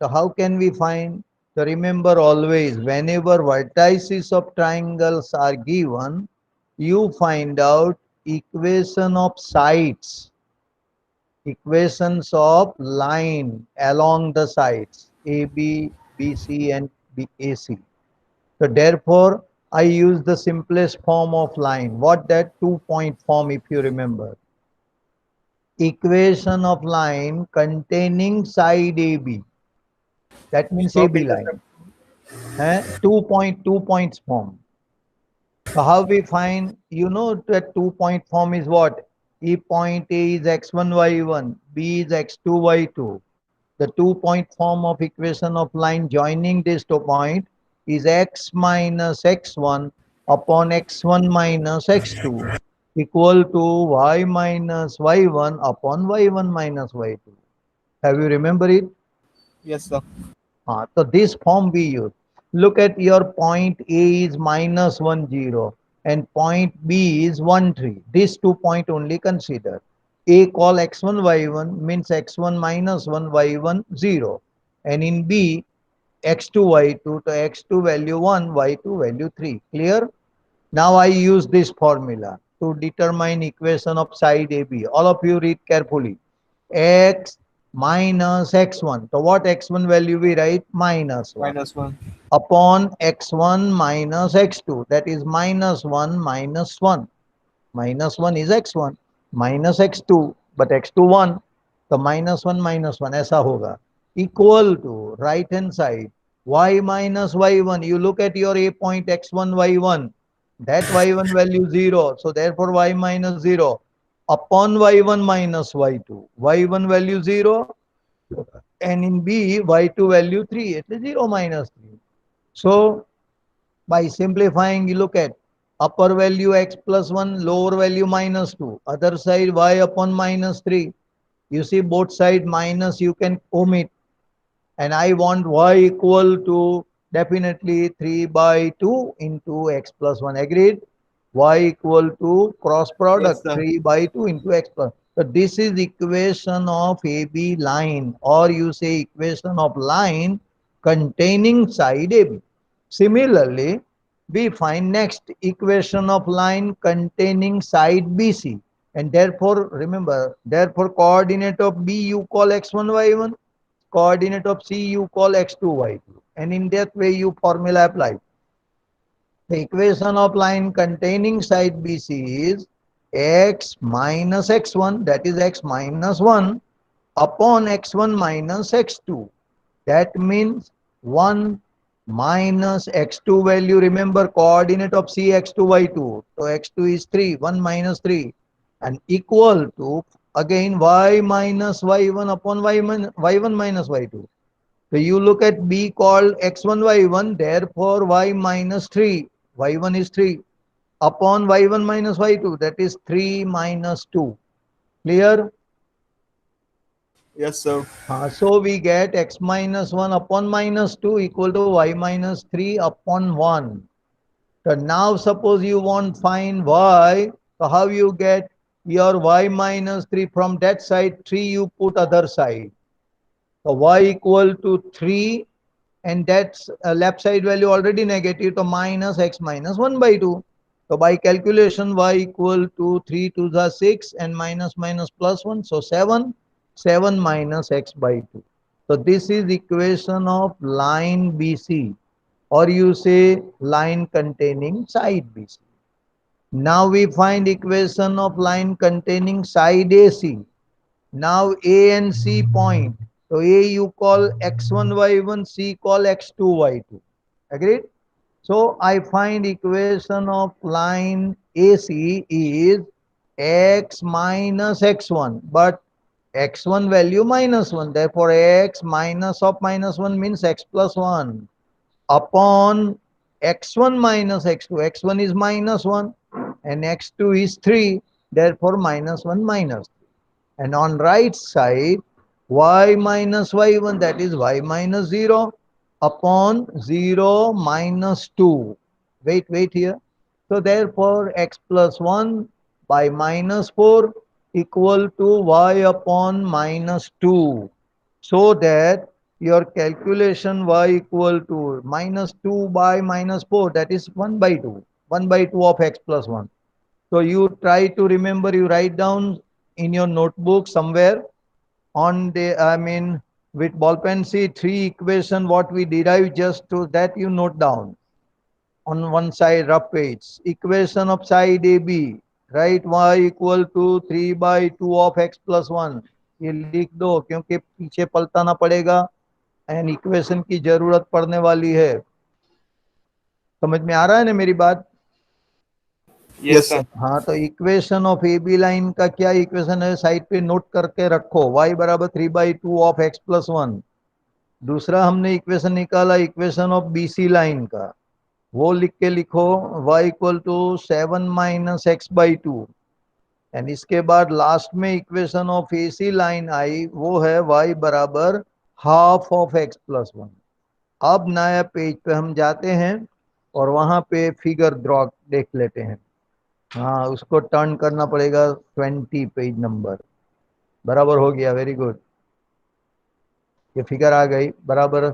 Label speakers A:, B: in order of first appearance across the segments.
A: So how can we find? So remember always, whenever vertices of triangles are given, you find out equation of sides, equations of line along the sides, AB, BC and AC. So therefore, I use the simplest form of line. What that 2-point form, if you remember. Equation of line containing side AB. That means
B: Stop
A: AB
B: intercept.
A: line. 2 points form. So how we find, you know that 2-point form is what? E point A is x1, y1, B is x2, y2. The 2-point form of equation of line joining these 2 points is x minus x1 upon x1 minus x2 equal to y minus y1 upon y1 minus y2. Have you remember it?
B: Yes, sir.
A: So this form we use. Look at your point A is minus 1, 0 and point B is 1, 3. These 2 points only consider. A call x1, y1 means x1 minus 1, y1 0. And in B, x2, y2 to x2 value 1, y2 value 3. Clear? Now I use this formula to determine equation of side AB. All of you read carefully. X minus x1. So what x1 value we write? Minus 1
B: -1.
A: upon x1 minus x2. That is minus 1 minus 1. Minus 1 is x1 minus x2. But x2 1. So minus 1 ऐसा होगा. Equal to right hand side. Y minus y1. You look at your A point x1 y1. That y1 value 0. So therefore y minus 0 upon y1 minus y2. Y1 value 0 and in B y2 value 3. It is 0 minus 3. So by simplifying, you look at upper value x plus 1, lower value minus 2. Other side y upon minus 3. You see both side minus you can omit. And I want y equal to definitely 3 by 2 into x plus 1. Agreed? Y equal to cross
B: Yes,
A: product
B: sir.
A: 3 by 2 into x plus. So this is equation of AB line, or you say equation of line containing side AB. Similarly, we find next equation of line containing side BC. And therefore, remember, therefore coordinate of B you call x1, y1, coordinate of C you call x2, y2. And in that way you formula apply. The equation of line containing side BC is x minus x1, that is x minus 1, upon x1 minus x2. That means 1 minus x2 value. Remember coordinate of C x2, y2. So x2 is 3, 1 minus 3. And equal to again y minus y1 upon y1 minus y2. So you look at B called x1, y1, therefore y minus 3, y1 is 3, upon y1 minus y2, that is 3 minus 2. Clear?
B: Yes, sir.
A: So we get x minus 1 upon minus 2 equal to y minus 3 upon 1. So now suppose you want find y, so how you get your y minus 3 from that side, 3 you put other side. So y equal to 3 and that's left side value already negative, so minus x minus 1 by 2. So by calculation y equal to 3 to the 6 and minus minus plus 1, so 7, 7 minus x by 2. So this is equation of line BC, or you say line containing side BC. Now we find equation of line containing side AC. Now A and C point. So A you call x1, y1, C call x2, y2. Agreed? So I find equation of line AC is x minus x1, but x1 value minus 1. Therefore, x minus of minus 1 means x plus 1 upon x1 minus x2. x1 is minus 1 and x2 is 3. Therefore, minus 1 minus 3. And on right side, y minus y1, that is y minus 0 upon 0 minus 2. Wait here. So therefore, x plus 1 by minus 4 equal to y upon minus 2. So that your calculation y equal to minus 2 by minus 4, that is 1 by 2, 1 by 2 of x plus 1. So you try to remember, you write down in your notebook somewhere on the, I mean, with ball pen, see 3 equation what we derive, just to that you note down on one side rough page. Equation of side AB, right, y equal to 3 by 2 of x plus 1. ये लिख दो क्योंकि पीछे पलटाना पड़ेगा and equation की जरूरत पड़ने वाली है. समझ में आ रहा है ना मेरी बात?
B: Yes, sir.
A: हाँ, तो equation of A B line का क्या इक्वेशन है, साइड पे नोट करके रखो. y बराबर 3/2 ऑफ x प्लस 1. दूसरा हमने इक्वेशन निकाला equation of B C line का, वो लिख के लिखो y equal to 7 minus x/2. And इसके बाद लास्ट में equation of A C line आई, वो है y बराबर हाफ ऑफ x प्लस 1. अब नया पेज पे हम जाते हैं और वहां पे फिगर ड्रॉ देख लेते हैं. हाँ, उसको टर्न करना पड़ेगा 20 पेज नंबर. बराबर हो गया, वेरी गुड. ये फिगर आ गई बराबर.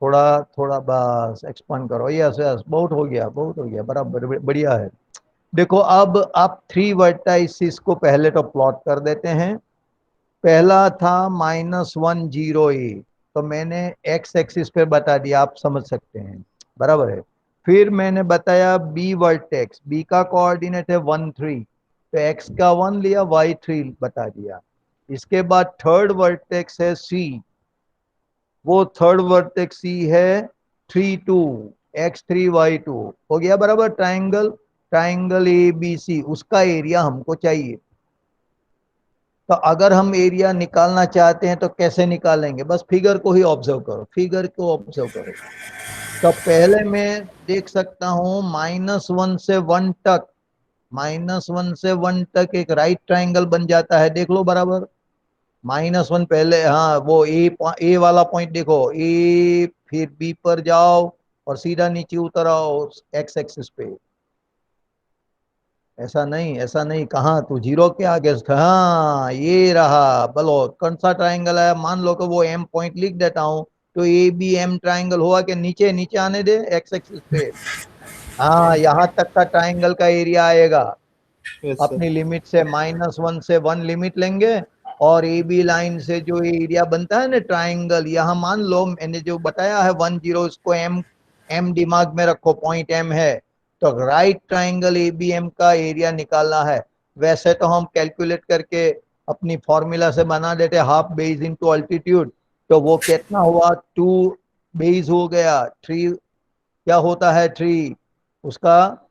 A: थोड़ा थोड़ा बस एक्सपांड करो. यस यस, बहुत हो गया, बहुत हो गया, बराबर, बढ़िया है. देखो अब आप 3 वर्टाइसिस को पहले तो प्लॉट कर देते हैं. पहला था -1 0 a, तो मैंने एक्स एक्सिस पे बता दिया, आप समझ सकते हैं, बराबर है. फिर मैंने बताया बी वर्टेक्स, बी का कोऑर्डिनेट है 1 3, तो एक्स का 1 लिया, वाई 3 बता दिया. इसके बाद थर्ड वर्टेक्स है सी, वो थर्ड वर्टेक्स सी है 3 2, x3 y2 हो गया बराबर. Triangle, triangle A B C, उसका एरिया हमको चाहिए. तो अगर हम एरिया निकालना चाहते हैं तो कैसे निकालेंगे, बस फिगर को ही ऑब्जर्व करो, फिगर को ऑब्जर्व करो. तो पहले मैं देख सकता हूं -1 से 1 तक, -1 से 1 तक एक राइट ट्राइंगल बन जाता है, देख लो बराबर. -1 पहले, हाँ वो ए वाला पॉइंट देखो, ए, फिर बी पर जाओ और सीधा नीचे उतर आओ एक्स एक्सिस पे. ऐसा नहीं, ऐसा नहीं, कहाँ तू जीरो के आगे, हाँ ये रहा. बोलो कौन सा ट्राइंगल है, मान लो कि वो एम पॉइंट लिख देता हूँ, तो ए बी एम ट्राइंगल हुआ कि नीचे नीचे आने दे एक्स एक्सिस पे. हाँ, यहाँ तक का ट्राइंगल का एरिया आएगा.
B: Yes, sir.
A: अपनी लिमिट से -1 से 1 लिमिट लेंगे और ए बी लाइन से जो एरिया बनता है ना ट्राइंगल, यहाँ मान लो मैंने जो बताया है 1 0, इसको एम, एम दिमाग में रखो, पॉइंट एम है. तो right triangle A B M का एरिया निकालना है. वैसे तो हम कैलकुलेट करके अपनी फॉर्मूला से बना देते हाफ बेस इनटू अल्टीट्यूड. तो वो कितना हुआ, 2 बेस हो गया, 3 क्या होता है, 3 उसका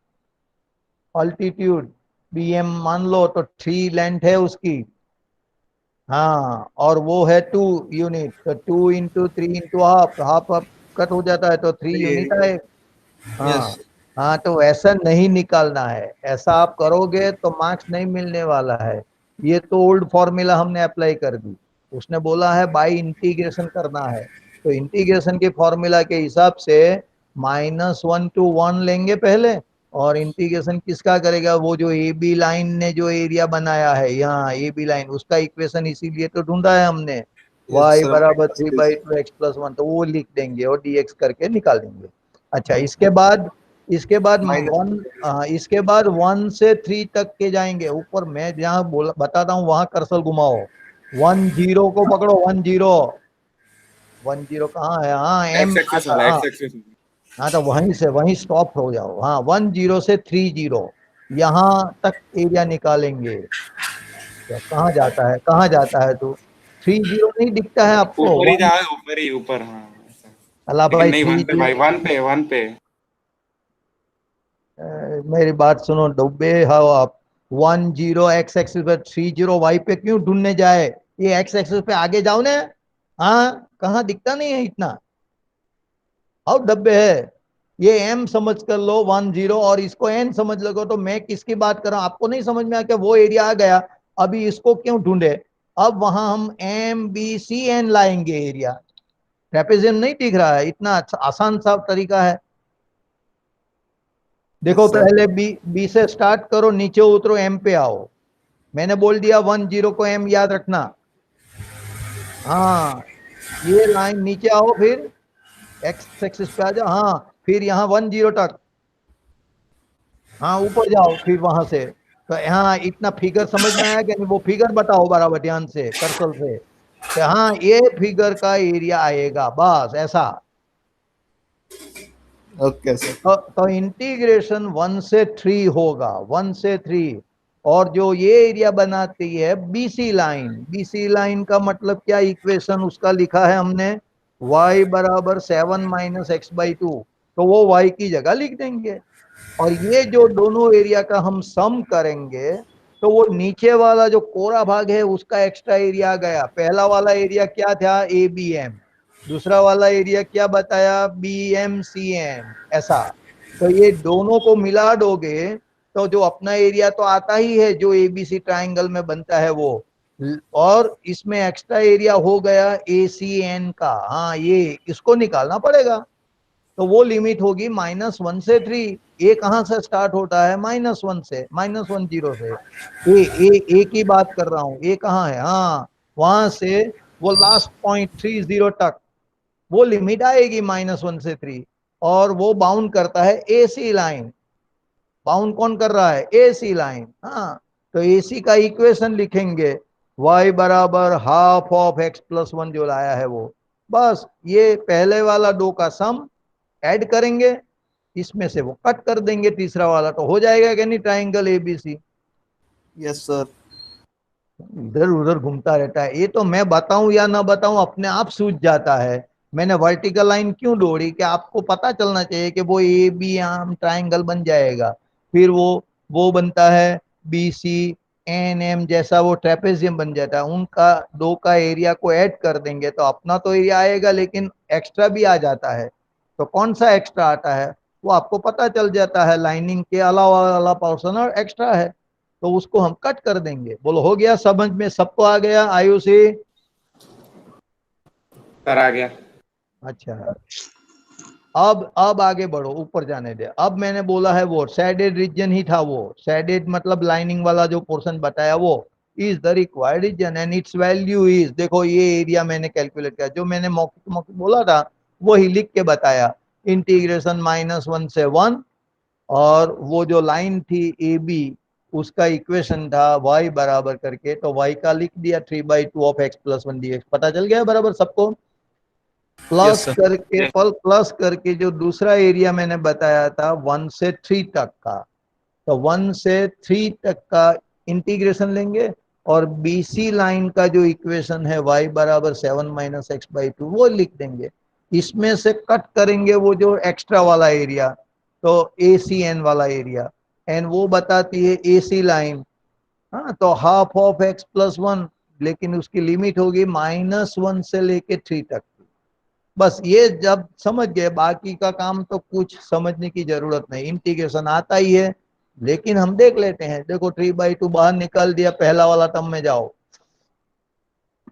A: अल्टीट्यूड बी एम मान लो, तो 3 लेंथ है उसकी. हाँ, और वो है 2 यूनिट, तो 2 into 3 into half, half half cut हो जाता है तो 3 यूनिट आए. हाँ.
B: Yes.
A: हाँ, तो ऐसा नहीं निकालना है, ऐसा आप करोगे तो मार्क्स नहीं मिलने वाला है. ये तो ओल्ड फॉर्मूला हमने अप्लाई कर दी. उसने बोला है बाय इंटीग्रेशन करना है, तो इंटीग्रेशन के फॉर्मूला के हिसाब से -1 to 1 लेंगे पहले, और इंटीग्रेशन किसका करेगा, वो जो ए बी लाइन ने जो एरिया बनाया है यहाँ ए बी लाइन, उसका इक्वेशन इसीलिए तो ढूंढा है हमने,
B: Yes,
A: y
B: sir.
A: बराबर 3/2 x प्लस 1, तो वो लिख देंगे और dx करके निकाल देंगे. अच्छा, इसके बाद, इसके बाद
B: Minus.
A: इसके बाद 1 से 3 तक के जाएंगे ऊपर. मैं जहाँ बोला बताता हूँ वहां कर्सर घुमाओ, 1 0 को पकड़ो, 1 0, 1 0 कहाँ है, हाँ एम
B: X axis
A: आता,
B: वाला,
A: हाँ.
B: X axis.
A: हाँ, तो वहीं से वहीं स्टॉप हो जाओ. हाँ, 1 0 से 3 0 यहाँ तक एरिया निकालेंगे. तो कहाँ जाता है, कहाँ जाता है तू, 3 0 नहीं दिखता है आपको,
B: ऊपर ही
A: 1,
B: जाओ, ऊपर ही, ऊपर, हाँ ऐसा.
A: अल्लाह
B: लेकिन
A: भाई
B: नहीं,
A: 3
B: वन पे
A: 0.
B: भाई, वन पे, वन पे.
A: मेरी बात सुनो डुब्बे, हाँ आप 1 0 एक्स एक्सिस पे, 3 0 वाई पे क्यों ढूंढने जाए, ये एक्स एक्सिस पे आगे जाओ ना. हाँ, कहाँ दिखता नहीं है इतना, और डब्बे है. ये एम समझ कर लो 1 0, और इसको एन समझ लो, तो मैं किसकी बात कर रहा हूं, आपको नहीं समझ में आ क्या, वो एरिया आ गया. अभी इसको क्यों ढूंढे, अब वहां हम एम बी सी एन लाएंगे एरिया. ट्रेपेजियम नहीं दिख रहा है, इतना आसान सा तरीका है.
B: Yes,
A: देखो
B: sir.
A: पहले बी, बी से स्टार्ट करो, नीचे उतरो, एम पे आओ. मैंने बोल दिया 1 0 को एम याद रखना. हाँ, ये लाइन नीचे आओ, फिर एक्स एक्सिस पे आ जाओ, हाँ फिर यहाँ 1 0 तक, हाँ ऊपर जाओ फिर वहां से। तो हाँ इतना फिगर समझ में आया कि नहीं? वो फिगर बताओ बराबर ध्यान से कर्सर से, तो हाँ ये फिगर का एरिया आएगा, बस ऐसा।
B: Okay sir.
A: तो इंटीग्रेशन 1 से 3 होगा, 1 से 3। और जो ये एरिया बनाती है बीसी लाइन, बीसी लाइन का मतलब क्या, इक्वेशन उसका लिखा है हमने y बराबर 7 - x/2, तो वो y की जगह लिख देंगे। और ये जो दोनों एरिया का हम सम करेंगे, तो वो नीचे वाला जो कोरा भाग है उसका एक्स्ट्रा एरिया आ गया। पहला वाला एरिया क्या था, ए बी एम, दूसरा वाला एरिया क्या बताया, बी एम सी एन, ऐसा। तो ये दोनों को मिला दोगे तो जो अपना एरिया तो आता ही है जो एबीसी ट्राइंगल में बनता है वो, और इसमें एक्स्ट्रा एरिया हो गया ए सी एन का, हाँ ये इसको निकालना पड़ेगा। तो वो लिमिट होगी -1 से 3। ए कहां से स्टार्ट होता है, -1 से, -10 से। ए की बात कर रहा हूं, ए कहाँ है, हाँ वहां से वो लास्ट पॉइंट 30 तक, वो लिमिट आएगी -1 से 3। और वो बाउंड करता है एसी लाइन। बाउंड कौन कर रहा है, एसी लाइन, हाँ। तो एसी का इक्वेशन लिखेंगे, y बराबर हाफ ऑफ x+1 जो लाया है वो, बस ये पहले वाला दो का सम ऐड करेंगे, इसमें से वो कट कर देंगे तीसरा वाला, तो हो जाएगा कि नहीं ट्राइंगल एबीसी।
B: Yes sir.
A: इधर उधर घूमता रहता है, ये तो मैं बताऊं या ना बताऊं अपने आप सूझ जाता है। मैंने वर्टिकल लाइन क्यों दौड़ी कि आपको पता चलना चाहिए कि वो ए बी आम ट्राइंगल बन जाएगा। फिर वो बनता है बी सी एन एम जैसा, वो ट्रेपेजियम बन जाता है। उनका दो का एरिया को ऐड कर देंगे तो अपना तो एरिया आएगा, लेकिन एक्स्ट्रा भी आ जाता है। तो कौन सा एक्स्ट्रा आता है वो आपको पता चल जाता है, लाइनिंग के अलावा वाला पोर्शन और एक्स्ट्रा है, तो उसको हम कट कर देंगे। बोलो हो गया समझ में, सबको आ गया आयुषी?
B: सर आ गया।
A: अच्छा, अब आगे बढ़ो, ऊपर जाने दे। अब मैंने बोला है वो शेडेड रीजन ही था, वो शेडेड मतलब लाइनिंग वाला जो पोर्शन बताया वो is the required region and its value is, देखो ये एरिया मैंने कैलकुलेट किया, जो मैंने मौखिक मौखिक बोला था वही लिख के बताया। इंटीग्रेशन -1 से 1, और वो जो लाइन थी ए बी उसका इक्वेशन था y बराबर करके, तो y का लिख दिया 3/2 ऑफ x+1 dx, पता चल गया बराबर सबको।
B: Yes
A: plus
B: sir.
A: करके प्लस करके जो दूसरा एरिया मैंने बताया था 1 से 3 तक का, तो 1 से 3 तक का इंटीग्रेशन लेंगे। और बीसी लाइन का जो इक्वेशन है y बराबर 7 - x/2 वो लिख देंगे। इसमें से कट करेंगे वो जो एक्स्ट्रा वाला एरिया, तो ए सी एन वाला एरिया, एंड वो बताती है ए सी लाइन, हाँ तो हाफ ऑफ x+1, लेकिन उसकी लिमिट होगी -1 से लेके 3 तक। बस ये जब समझ गए, बाकी का काम तो कुछ समझने की जरूरत नहीं, इंटीग्रेशन आता ही है। लेकिन हम देख लेते हैं, देखो 3/2 बाहर निकाल दिया, पहला वाला टर्म में जाओ,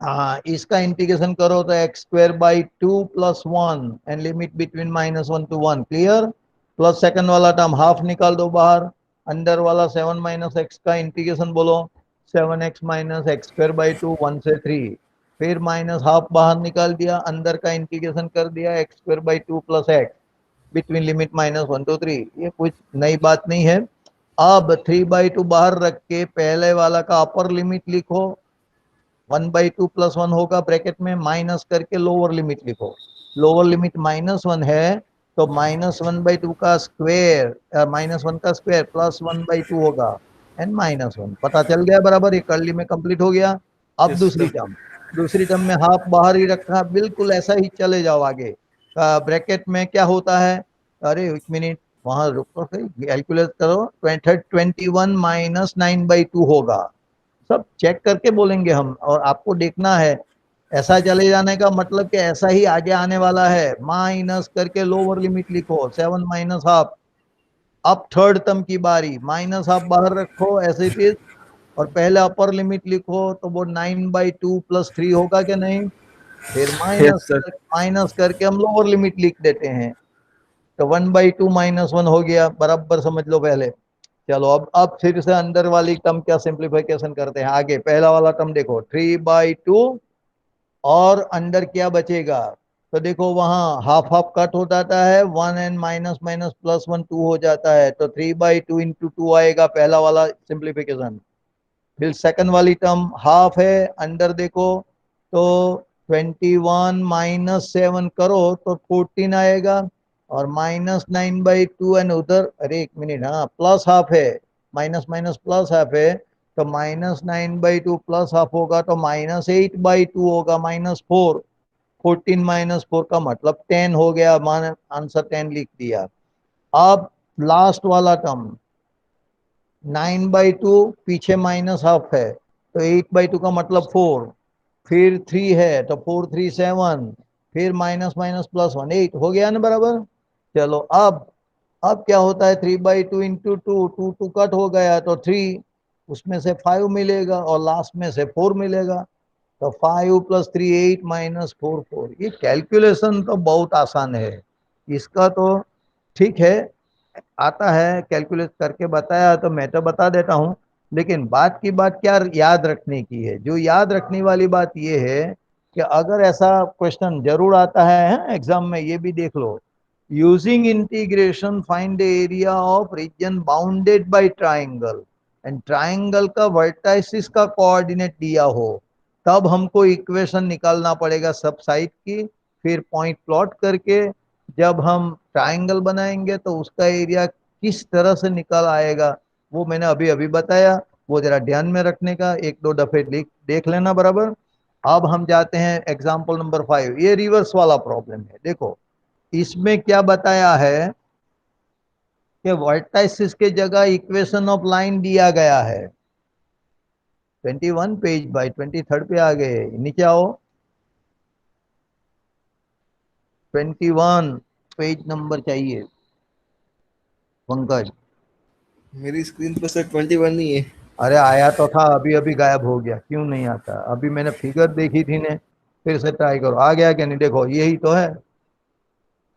A: हाँ इसका इंटीग्रेशन करो तो x² + 1 and limit between -1 to 1, clear. Plus second वाला टर्म हाफ निकाल दो बाहर, अंदर वाला 7 - x का इंटीग्रेशन बोलो, 7x - x²/2 1 से 3। फिर माइनस हाफ बाहर निकाल दिया, अंदर का इंटीग्रेशन कर दिया x² + 2 + x between limit -1 to 3। ये कुछ नई बात नहीं है। अब 3/2 बाहर रख के पहले वाला का अपर लिमिट लिखो, 1/2 + 1 होगा ब्रैकेट में, माइनस करके लोअर लिमिट लिखो। लोअर लिमिट -1 है, तो -1/2 का स्क्वायर, -1 का स्क्वायर प्लस 1/2 होगा, एंड -1 पता चल गया बराबर, ये कर्ली में कंप्लीट हो गया। अब
B: यस सर।
A: दूसरी टर्म में हाफ बाहर ही रखा, बिल्कुल ऐसा ही चले जाओ आगे। ब्रैकेट में क्या होता है, अरे एक मिनट वहां रुको, कैलकुलेट करो, 21 - 9/2 होगा। सब चेक करके बोलेंगे हम, और आपको देखना है। ऐसा चले जाने का मतलब कि ऐसा ही आगे आने वाला है, माइनस करके लोअर लिमिट लिखो 7 - ½ अब थर्ड टर्म की बारी, -½ बाहर रखो ऐसे इट इज, और पहले अपर लिमिट लिखो, तो वो 9/2 + 3 होगा कि नहीं। फिर
B: यस सर।
A: माइनस करके हम लोअर लिमिट लिख देते हैं, तो 1/2 -1 हो गया, बराबर समझ लो पहले। चलो अब फिर से अंदर वाली टर्म क्या सिंप्लीफिकेशन करते हैं आगे। पहला वाला टर्म देखो, 3/2 और अंडर क्या बचेगा? तो देखो वहां हाफ हाफ कट हो जाता है, 1 एंड माइनस माइनस प्लस 1 2 हो जाता है, तो 3/2 इंटू 2 आएगा पहला वाला सिंप्लीफिकेशन। फिर सेकंड वाली टर्म हाफ है, अंडर देखो तो 21 माइनस 7 करो तो 14 आएगा, और -9/2 एंड उधर, अरे एक मिनट, हाँ प्लस हाफ है, माइनस माइनस प्लस हाफ है, तो -9/2 प्लस हाफ होगा तो -8/2 होगा, -4, 14 -4 का मतलब 10 हो गया, मान आंसर 10 लिख दिया। अब लास्ट वाला टर्म 9/2, पीछे माइनस हाफ है तो 8/2 का मतलब 4, फिर 3 है तो 4 3 7, फिर माइनस माइनस प्लस 1 8 हो गया ना बराबर। चलो अब क्या होता है, 3/2 इंटू 2, 2 2 कट हो गया तो 3, उसमें से 5 मिलेगा और लास्ट में से 4 मिलेगा, तो 5 + 3 8 -4 4। ये कैलकुलेशन तो बहुत आसान है इसका, तो ठीक है, आता है, कैलकुलेट करके बताया तो मैं तो बता देता हूँ। लेकिन बात की बात क्या याद रखने की है, जो याद रखने वाली बात ये है कि अगर ऐसा क्वेश्चन जरूर आता है एग्जाम में, ये भी देख लो, using integration find the area of region bounded by triangle, and triangle का वर्टाइसिस का कोऑर्डिनेट दिया हो, तब हमको इक्वेशन निकालना पड़ेगा सब साइड की, फिर पॉइंट प्लॉट करके जब हम ट्राइंगल बनाएंगे तो उसका एरिया किस तरह से निकल आएगा, वो मैंने अभी अभी बताया, वो जरा ध्यान में रखने का, एक दो दफे देख लेना बराबर। अब हम जाते हैं एग्जाम्पल नंबर 5, ये रिवर्स वाला प्रॉब्लम है। देखो इसमें क्या बताया है कि वर्टाइसिस के जगह इक्वेशन ऑफ लाइन दिया गया है। 21 पेज बाय 23 पे आ गए, नीचे आओ, 21 पेज नंबर चाहिए पंकज।
B: मेरी स्क्रीन पर सर 21 नहीं है।
A: अरे आया तो था, अभी अभी गायब हो गया, क्यों नहीं आता? अभी मैंने फिगर देखी थी ने, फिर से ट्राई करो, आ गया क्या? नहीं, देखो यही तो है,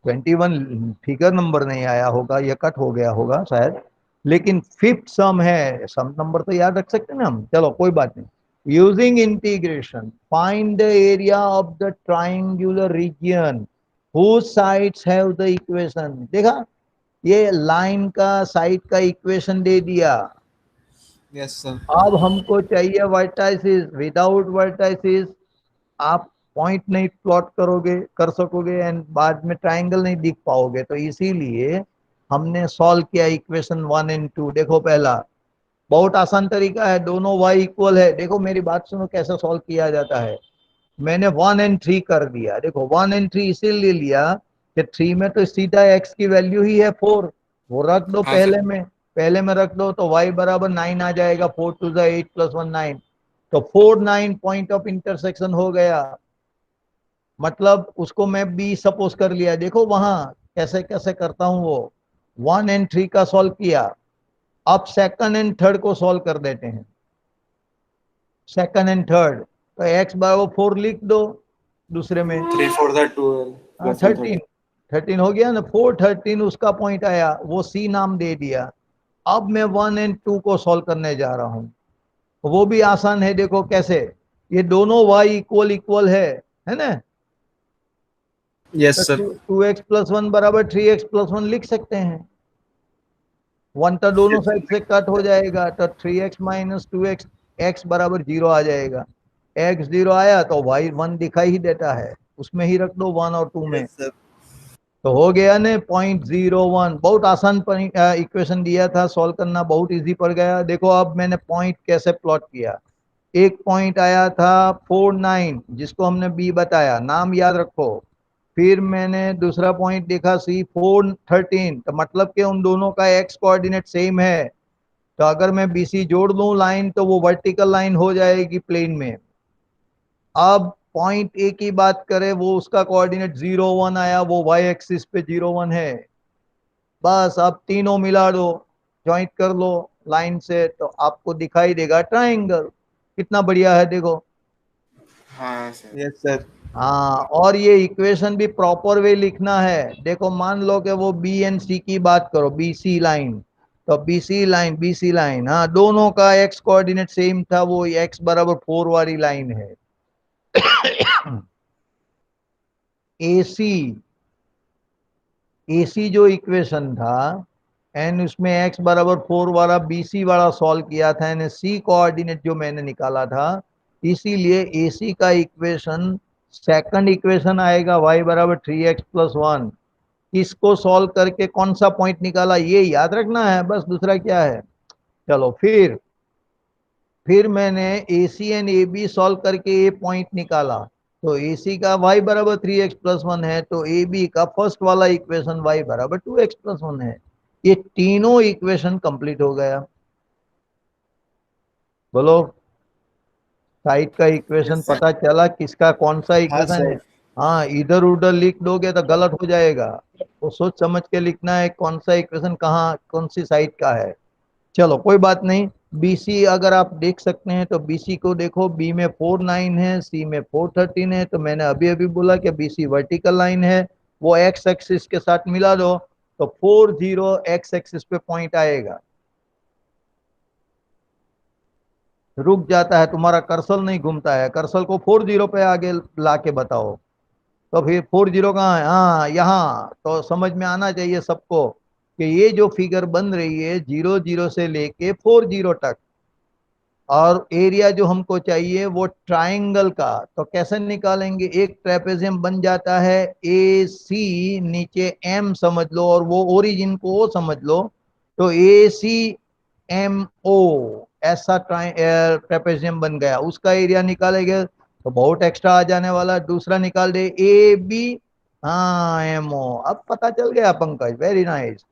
A: 21 फिगर नंबर नहीं आया होगा, ये कट हो गया होगा शायद, लेकिन फिफ्थ सम है, सम नंबर तो याद रख सकते हैं ना हम, चलो कोई बात नहीं। Using integration find the area of the triangular region whose sides have the equation. देखा, ये लाइन का साइड का इक्वेशन दे दिया।
B: Yes sir.
A: अब हमको चाहिए वर्टाइसिस, विदाउट वर्टाइसिस आप पॉइंट नहीं प्लॉट करोगे कर सकोगे, एंड बाद में ट्राइंगल नहीं दिख पाओगे, तो इसीलिए हमने सॉल्व किया इक्वेशन 1 एंड 2। देखो पहला बहुत आसान तरीका है, दोनों y इक्वल है, देखो मेरी बात सुनो कैसे सॉल्व किया जाता है। मैंने 1 एंड 3 कर दिया, देखो 1 एंड 3 इसीलिए लिया कि 3 में तो सीधा x की वैल्यू ही है 4, वो रख दो
B: हाँ सर।
A: पहले में रख दो तो y बराबर 9 आ जाएगा, 4 2 8 + 1 9, तो 4 9 पॉइंट ऑफ इंटरसेक्शन हो गया, मतलब उसको मैं बी सपोज कर लिया। देखो वहां कैसे कैसे करता हूं वो, 1 एंड 3 का सॉल्व किया, अब सेकंड एंड थर्ड को सॉल्व कर देते हैं, सेकंड एंड थर्ड, तो x बराबर 4 लिख दो दूसरे में,
B: 3 4 द 12
A: हाँ
B: प्लस 1
A: 13,
B: 13।
A: 13 हो गया ना, 4 13 उसका पॉइंट आया, वो सी नाम दे दिया। अब मैं 1 एंड 2 को सॉल्व करने जा रहा हूँ, वो भी आसान है, देखो कैसे, ये दोनों y इक्वल इक्वल है ना, तो
B: यस सर।
A: 2x + 1 बराबर 3x + 1 लिख सकते हैं, 1 तो दोनों साइड से कट हो जाएगा, तो 3x - 2x, x बराबर 0 आ जाएगा, x 0 आया तो y 1 दिखाई ही देता है, उसमें ही रख दो 1 और 2 में,
B: यस सर।
A: तो हो गया ने 0.01। बहुत आसान इक्वेशन दिया था, सॉल्व करना बहुत इजी पड़ गया। देखो अब मैंने पॉइंट कैसे प्लॉट किया, एक पॉइंट आया था 49 जिसको हमने बी बताया, नाम याद रखो, फिर मैंने दूसरा पॉइंट देखा सी 4 13, तो मतलब कि उन दोनों का एक्स कोऑर्डिनेट सेम है, तो अगर मैं बी सी जोड़ दूं लाइन तो वो वर्टिकल लाइन हो जाएगी प्लेन में। अब पॉइंट ए की बात करें, वो उसका कोऑर्डिनेट 0 1 आया, वो वाई एक्सिस पे 0 1 है, बस अब तीनों मिला दो, ज्वाइंट कर लो लाइन से, तो आपको दिखाई देगा ट्राइंगल, कितना बढ़िया है देखो।
B: हाँ सर। Yes sir.
A: हाँ, और ये इक्वेशन भी प्रॉपर वे लिखना है, देखो मान लो कि वो बी एंड सी की बात करो, बी सी लाइन, तो बी सी लाइन, हाँ दोनों का एक्स कोऑर्डिनेट सेम था, वो एक्स बराबर 4 वाली लाइन है। एसी जो इक्वेशन था एंड उसमें x बराबर 4 वाला BC वाला सॉल्व किया था एंड C कोऑर्डिनेट जो मैंने निकाला था, इसीलिए AC का इक्वेशन सेकंड इक्वेशन आएगा y बराबर 3x+1। इसको सॉल्व करके कौन सा पॉइंट निकाला ये याद रखना है, बस दूसरा क्या है। चलो फिर मैंने AC एंड AB सॉल्व करके ये पॉइंट निकाला, तो AC का y बराबर 3x+1 है, तो AB का फर्स्ट वाला इक्वेशन y बराबर 2x+1 है। ये तीनों इक्वेशन कंप्लीट हो गया। बोलो, साइड का इक्वेशन
B: यस सर।
A: पता चला किसका कौन सा
B: हाँ
A: इक्वेशन है।
B: सर।
A: हाँ, इधर उधर लिख दोगे तो गलत हो जाएगा, तो सोच समझ के लिखना है कौन सा इक्वेशन कहाँ कौन सी साइड का है। चलो कोई बात नहीं। BC अगर आप देख सकते हैं तो BC को देखो, बी में 4 9 है, C में 4 13 है, तो मैंने अभी अभी बोला कि BC वर्टिकल लाइन है, वो x एक्सिस के साथ मिला दो तो 4 0 x एक्सिस पे पॉइंट आएगा। रुक जाता है, तुम्हारा कर्सर नहीं घूमता है, कर्सर को 4 0 पे आगे ला के बताओ। तो फिर 4 0 कहाँ है, हाँ यहाँ, तो समझ में आना चाहिए सबको कि ये जो फिगर बन रही है 0 0 से लेके 4 0 तक, और एरिया जो हमको चाहिए वो ट्राइंगल का, तो कैसे निकालेंगे। एक ट्रेपेजियम बन जाता है AC, नीचे M समझ लो और वो ओरिजिन को O समझ लो, तो ACMO ऐसा ट्रेपेजियम बन गया, उसका एरिया निकालेंगे तो बहुत एक्स्ट्रा आ जाने वाला। दूसरा निकाल दे AB, हाँ MO, अब पता चल गया पंकज, वेरी नाइस।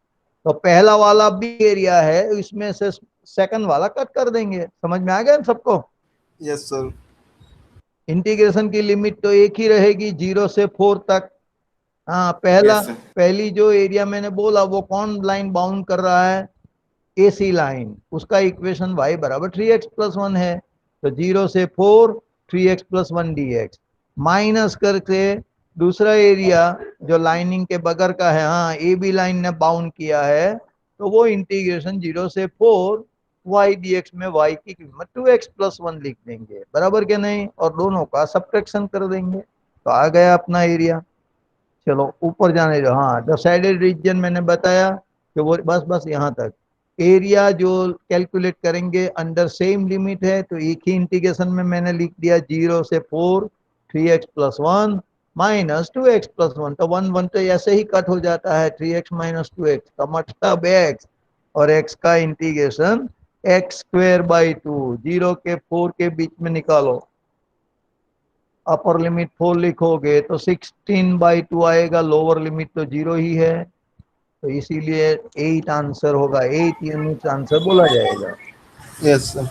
A: तो पहला वाला भी एरिया है, इसमें से सेकंड वाला कट कर देंगे। समझ में आ गया ना सबको।
B: Yes sir.
A: इंटीग्रेशन की लिमिट तो एक ही रहेगी 0 से 4 तक। हाँ,
B: यस सर।
A: पहली जो एरिया मैंने बोला वो कौन लाइन बाउंड कर रहा है, AC लाइन, उसका इक्वेशन y बराबर 3x+1 है। तो 0 से 4, 3x+1 dx माइनस करके दूसरा एरिया जो लाइनिंग के बगैर का है, हाँ AB लाइन ने बाउंड किया है, तो वो इंटीग्रेशन 0 से 4 y dx में y की कीमत 2x+1 लिख देंगे, बराबर के नहीं, और दोनों का सब्ट्रैक्शन कर देंगे तो आ गया अपना एरिया। चलो ऊपर जाने दो। हाँ, जो साइडेड रीजन मैंने बताया कि वो बस बस यहाँ तक। एरिया जो कैलकुलेट करेंगे अंडर सेम लिमिट है, तो एक ही इंटीग्रेशन में मैंने लिख दिया 0 से 4, 3x+1 माइनस 2x+1, तो 1 1 तो ऐसे ही कट हो जाता है, 3x माइनस 2x का मतलब x, और x का इंटीग्रेशन x² 2, 0 के 4 के बीच में निकालो, अपर लिमिट 4 लिखोगे तो 16/2 आएगा, लोअर लिमिट तो 0 ही है, तो इसीलिए 8 आंसर होगा, 8 यूनिट आंसर बोला जाएगा।
B: Yes sir.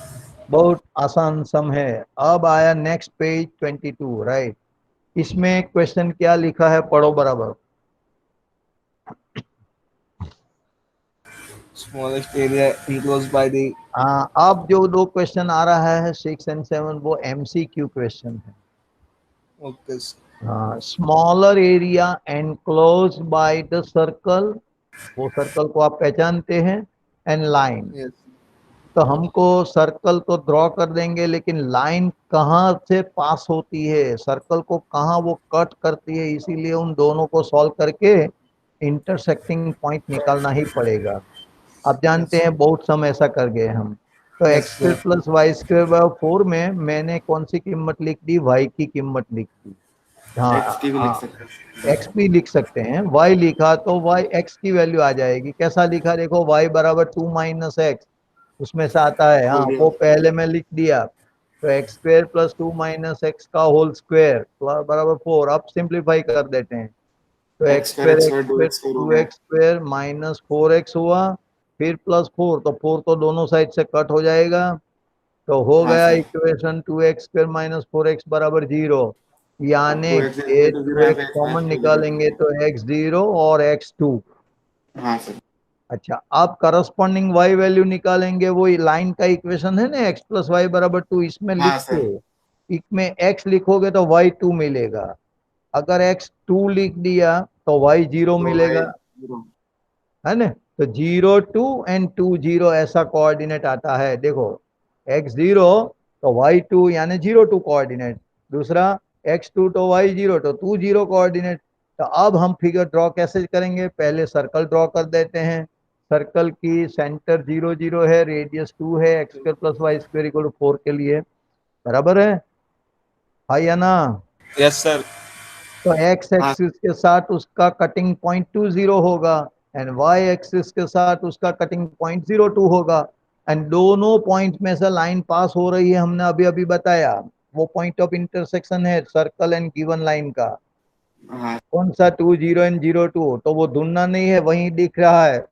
A: बहुत आसान सम है। अब आया नेक्स्ट पेज 22, राइट। इसमें क्वेश्चन क्या लिखा है पढ़ो बराबर।
B: Smallest area enclosed by the.
A: हाँ, अब जो दो क्वेश्चन आ रहा है 6 और 7 वो MCQ क्वेश्चन है।
B: Okay sir.
A: हाँ, smaller area enclose by the circle, वो सर्कल को आप पहचानते हैं, एंड लाइन।
B: यस।
A: तो हमको सर्कल तो ड्रॉ कर देंगे, लेकिन लाइन कहाँ से पास होती है, सर्कल को कहाँ वो कट करती है, इसीलिए उन दोनों को सॉल्व करके इंटरसेक्टिंग पॉइंट निकालना ही पड़ेगा। आप जानते
B: यस।
A: हैं बहुत समय ऐसा कर गए हम। तो
B: यस
A: x²+y²/4 में मैंने कौन सी कीमत लिख दी, y की कीमत लिख दी।
B: एक्स
A: हाँ
B: की भी लिख
A: हाँ,
B: सकते हैं।
A: एक्स भी लिख सकते हैं, y लिखा तो y x की वैल्यू आ जाएगी। कैसा लिखा देखो, y बराबर 2 - x, उसमें से आता है, हाँ
B: हो गया।
A: वो पहले में लिख दिया। तो x² + 2 - x का होल स्क्वायर बराबर 4। अब सिंप्लीफाई कर देते हैं, तो
B: एक्स स्क्वायर एक्स स्क्वायर दो
A: x²
B: एक्स स्क्वायर हो
A: टू
B: गया।
A: एक्स स्क्वायर माइनस 4x हुआ, फिर +4, तो 4 तो दोनों साइड से कट हो जाएगा, तो हो
B: हाँ
A: गया
B: सर।
A: इक्वेशन 2x² - 4x बराबर 0।
B: अब
A: यानी
B: टू एक्स
A: ये
B: इक्वल टू जीरो, यहाँ
A: 2x
B: पे x
A: common
B: minus two zero
A: निकालेंगे
B: टू।
A: तो x0 और x2।
B: हाँ सर।
A: अच्छा, अब करस्पॉन्डिंग y वैल्यू निकालेंगे, वो लाइन का इक्वेशन है ना, x + y = 2, इसमें लिख
B: हाँ
A: के
B: सर।
A: इसमें x लिखोगे तो y2 मिलेगा। अगर x2 लिख दिया तो y0
B: तो भाई
A: मिलेगा,
B: जीरो।
A: है ना। तो 0 2 और 2 0 ऐसा कोऑर्डिनेट आता है, देखो x0 तो y2 यानी 0 2 कोऑर्डिनेट, दूसरा x2 तो y0 तो 2 0 कोऑर्डिनेट, तो अब हम फिगर ड्रॉ कैसे करेंगे, पहले सर्कल ड्रॉ कर देते हैं। सर्कल की सेंटर 0 0 है, रेडियस 2 है, x square plus y square equal to 4 के लिए, बराबर है, हाँ या ना।
C: Yes sir.
A: तो एक्स एक्सिस के साथ उसका कटिंग पॉइंट 20 होगा एंड वाई एक्सिस के साथ उसका कटिंग पॉइंट 02 होगा एंड दोनों पॉइंट में से लाइन पास हो रही है, हमने अभी अभी बताया, वो पॉइंट ऑफ इंटरसेक्शन है सर्कल एंड गिवन लाइन का।
B: हाँ
A: कौन सा 20 एंड 02, तो वो ढूंढना नहीं है, वहीं दिख रहा है,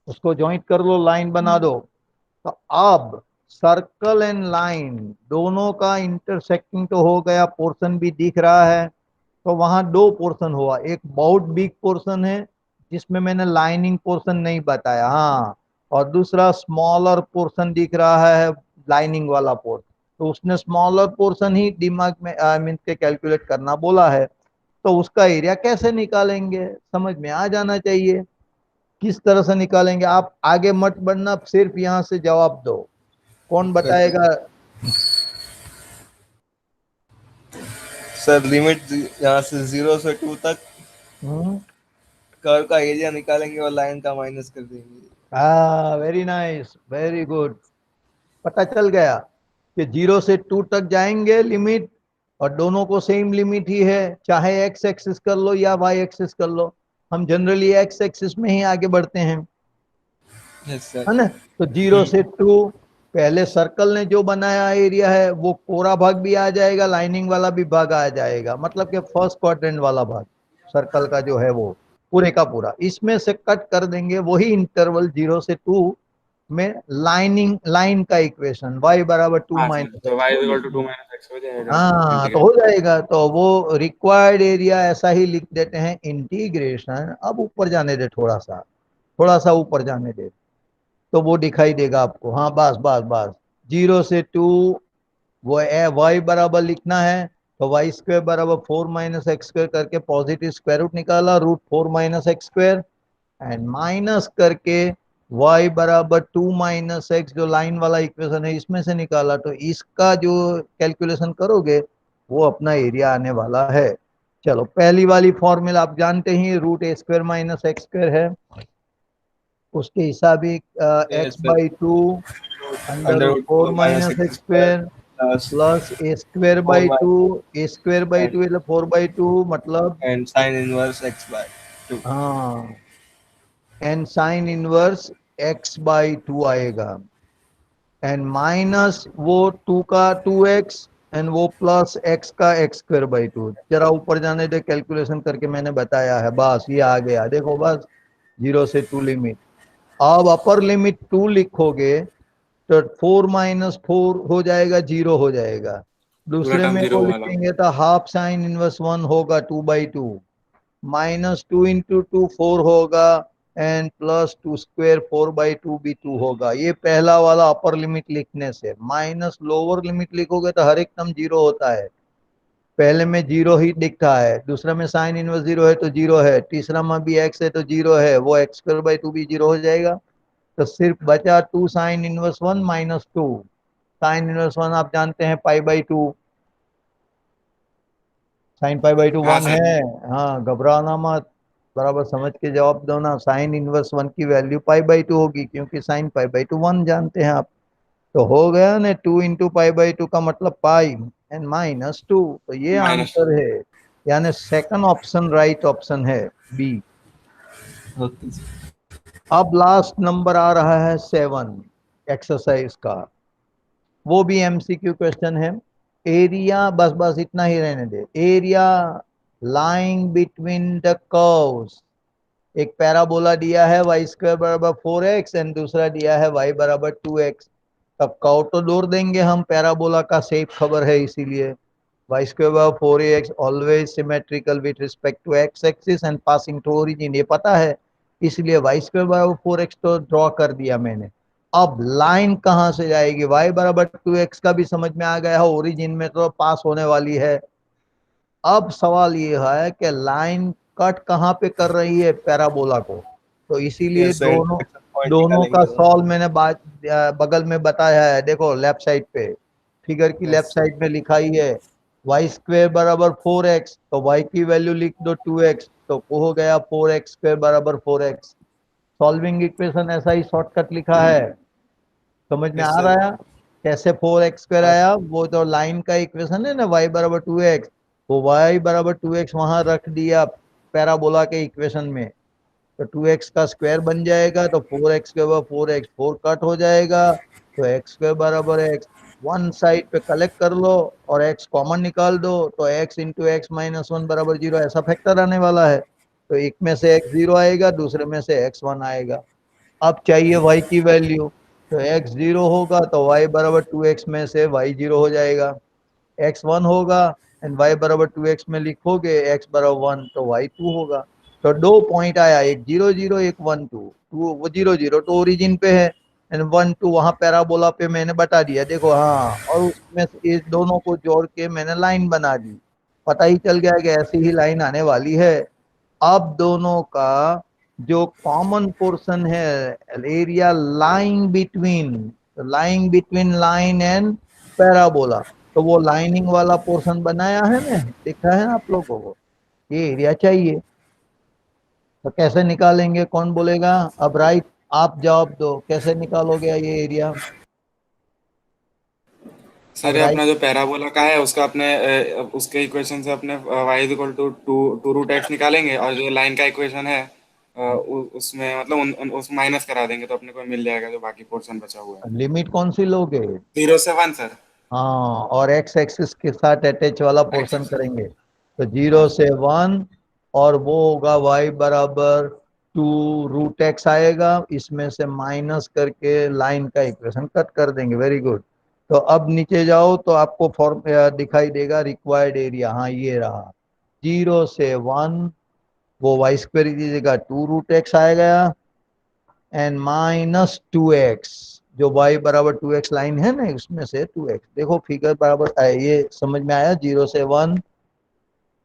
A: उसको ज्वाइंट कर लो, लाइन बना दो। तो अब सर्कल एंड लाइन दोनों का इंटरसेक्टिंग तो हो गया, पोर्शन भी दिख रहा है। तो वहां दो पोर्शन हुआ, एक बहुत बिग पोर्शन है जिसमें मैंने लाइनिंग पोर्शन नहीं बताया, हाँ, और दूसरा स्मॉलर पोर्शन दिख रहा है, लाइनिंग वाला पोर्शन। तो उसने स्मॉलर पोर्शन ही दिमाग में मीन्स के कैलकुलेट करना बोला है, तो उसका एरिया कैसे निकालेंगे समझ में आ जाना चाहिए। किस तरह से निकालेंगे, आप आगे मत बढ़ना, सिर्फ यहाँ से जवाब दो, कौन बताएगा।
C: सर लिमिट यहाँ से 0 से 2 तक
A: हम्म,
C: कर्व का एरिया निकालेंगे और लाइन का माइनस कर देंगे।
A: हाँ वेरी नाइस, वेरी गुड, पता चल गया कि 0 से 2 तक जाएंगे लिमिट, और दोनों को सेम लिमिट ही है, चाहे एक्स एक्सिस कर लो या वाई एक्सिस कर लो, हम जनरली एक्स एक्सिस में ही आगे बढ़ते हैं,
C: यस सर।
A: है ना। तो 0 से 2, पहले सर्कल ने जो बनाया एरिया है वो कोरा भाग भी आ जाएगा, लाइनिंग वाला भी भाग आ जाएगा, मतलब कि फर्स्ट क्वाड्रेंट वाला भाग सर्कल का जो है वो पूरे का पूरा, इसमें से कट कर देंगे, वही इंटरवल 0 से 2 में लाइन का इक्वेशन y बराबर 2
B: हाँ सर,
A: माइनस
B: तो y
A: x,
B: equal to 2 minus x हो जाएगा
A: हाँ तो
B: इंटीग्रेट।
A: हो जाएगा। तो वो रिक्वायर्ड एरिया ऐसा ही लिख देते हैं, इंटीग्रेशन, अब ऊपर जाने दे, थोड़ा सा ऊपर जाने दे, तो वो दिखाई देगा आपको, हाँ बस बस बस, 0 से 2 वो वाई बराबर लिखना है, तो वाई स्क्वायर बराबर 4 माइनस एक्स स्क्वायर करके पॉजिटिव स्क्वायर रूट निकाला, root 4 minus x square and minus करके y बराबर 2 माइनस एक्स, जो लाइन वाला इक्वेशन है इसमें से निकाला, तो इसका जो कैलकुलेशन करोगे वो अपना एरिया आने वाला है। चलो पहली वाली फॉर्मूला आप जानते ही, root a square minus x square है, उसके हिसाब ही
C: yes
A: x
C: sir.
A: By two under
C: under
A: root
C: root
A: 4
C: 4 minus
A: minus
C: x
A: x
C: square
A: square
C: plus
A: plus a square
C: 4
A: by
C: by
A: two, a square by
C: and
A: two मतलब 4 by two मतलब,
C: and sine inverse x by 2।
A: हाँ, and sine inverse x by two आएगा and minus वो 2 का 2x and वो plus x का x square by 2, जरा ऊपर जाने दे, कैलकुलेशन करके मैंने बताया है, बस ये आ गया, देखो बस 0 से 2 लिमिट। अब अपर लिमिट 2 लिखोगे तो 4 माइनस 4 हो जाएगा, 0 हो जाएगा,
B: पूरा
A: दूसरे
B: टर्म
A: में
B: 0
A: वो
B: वाला।
A: लिखेंगे तो हाफ साइन इनवर्स 1 होगा 2 बाई 2, माइनस 2 इंटू 2 4 होगा एंड प्लस 2 स्क्वेयर 4 बाई 2 भी 2 होगा। ये पहला वाला अपर लिमिट लिखने से, माइनस लोअर लिमिट लिखोगे तो हर एक टर्म 0 होता है, पहले में 0 ही दिखता है, दूसरा में साइन इनवर्स 0 है तो 0 है, तीसरा में भी x है तो 0 है, वो एक्स स्क्वायर बाई 2 भी 0 हो जाएगा। तो सिर्फ बचा 2 sine inverse 1 minus 2, sine inverse 1 आप जानते हैं pi by 2, sine pi by two
B: हाँ
A: 1
B: सर।
A: है, हाँ घबराना मत, बराबर समझ के जवाब दो ना, साइन इनवर्स 1 की वैल्यू पाई बाई 2 होगी, क्योंकि साइन पाई बाई 2 1 जानते हैं आप। तो हो गया ना, 2 इंटू पाई बाई 2 का मतलब पाई एंड माइनस 2, तो ये
B: माइनस
A: आंसर है, यानी सेकंड ऑप्शन राइट ऑप्शन है बी।
C: Okay sir.
A: अब लास्ट नंबर आ रहा है 7 एक्सरसाइज का, वो भी एमसीक्यू क्वेश्चन है। एरिया, बस बस इतना ही रहने दे, area lying between the curves, एक पैराबोला दिया है वाई स्क्वायर बराबर 4x एंड दूसरा दिया है y बराबर 2x, तब कर्व तो दौड़ देंगे हम, पैराबोला का शेप खबर है इसीलिए, वाई स्क्वायर बराबर 4x always symmetrical with respect to x axis and passing to origin, ये पता है, इसलिए वाई स्क्वायर बराबर 4x तो ड्रॉ कर दिया मैंने। अब लाइन कहां से जाएगी, y बराबर 2x का भी समझ में आ गया है, ओरिजिन में तो पास होने वाली है। अब सवाल ये है कि लाइन कट कहाँ पे कर रही है पैराबोला को, तो इसीलिए
C: यस सर,
A: दोनों
C: इंटरसेक्शन पॉइंट
A: दोनों का
C: निकालेंगे वो।
A: सॉल्व मैंने बगल में बताया है, देखो लेफ्ट साइड पे, फिगर की लेफ्ट
B: यस सर।
A: साइड में लिखा ही है, वाई स्क्वेयर बराबर 4x, तो y की वैल्यू लिख दो 2x, तो वो हो गया 4x स्क्वेयर बराबर 4x। सॉल्विंग इक्वेशन ऐसा ही शॉर्टकट लिखा है, समझ में
B: यस
A: आ
B: सर।
A: रहा है? कैसे 4x स्क्वायर
B: हाँ
A: आया? वो तो लाइन का इक्वेशन है ना, y बराबर 2x, वो y बराबर 2x वहां रख दिया पैराबोला के इक्वेशन में, तो 2x का स्क्वायर बन जाएगा, तो 4x के बाद 4x 4 कट हो जाएगा, तो x स्क्वायर बराबर x, वन साइड पे कलेक्ट कर लो और x कॉमन निकाल दो, तो x into x minus one बराबर जीरो, ऐसा फैक्टर आने वाला है। तो एक में से x जीरो आएगा, दूसरे में से x वन आएगा। अब चाहिए y की वैल्यू, तो x जीरो होगा तो y बराबर 2x में से y जीरो हो जाएगा, x वन होगा एंड y बराबर 2x में लिखोगे x बराबर वन, तो y टू होगा। तो दो पॉइंट आया, एक जीरो जीरो एक वन टू, टू वो जीरो जीरो तो ओरिजिन पे है एंड वन टू वहां पैराबोला पे मैंने बता दिया, देखो हाँ, और उसमें से इस दोनों को जोड़ के मैंने लाइन बना दी, पता ही चल गया कि ऐसी ही लाइन आने वाली है। अब दोनों का जो कॉमन पोर्शन है, area lying between line and parabola, तो वो लाइनिंग वाला पोर्शन बनाया है ना, दिखा है आप लोगों को, ये एरिया चाहिए। तो कैसे निकालेंगे, कौन बोलेगा? अब राइट, आप जवाब दो, कैसे निकालोगे ये एरिया?
B: सर,
A: अब
B: ये
A: राइट,
B: अपना जो पैराबोला का है उसका अपने उसके इक्वेशन से अपने y is equal to two two root x निकालेंगे, और जो लाइन का इक्वेशन है उसमें मतलब उस माइनस करा देंगे, तो अपने को मिल जाएगा जो बाकी पोर्शन बचा हुआ है।
A: लिमिट कौन सी लोगे?
B: 0 से 1 सर।
A: हाँ, और एक्स एक्सिस के साथ अटैच वाला पोर्शन
B: एक्स।
A: करेंगे, तो
B: हाँ
A: जीरो
B: सर।
A: से वन, और वो होगा y बराबर टू रूट एक्स आएगा, इसमें से माइनस करके लाइन का इक्वेशन कट कर देंगे, वेरी गुड। तो अब नीचे जाओ तो आपको फॉर्म दिखाई देगा रिक्वायर्ड एरिया, हाँ ये रहा, जीरो से वन, वो वाई स्क्वायर की जगह टू रूट एक्स आएगा एंड माइनस टू एक्स, जो y बराबर टू एक्स लाइन है ना, उसमें से टू एक्स, देखो फिगर बराबर ये समझ में आया, जीरो से one,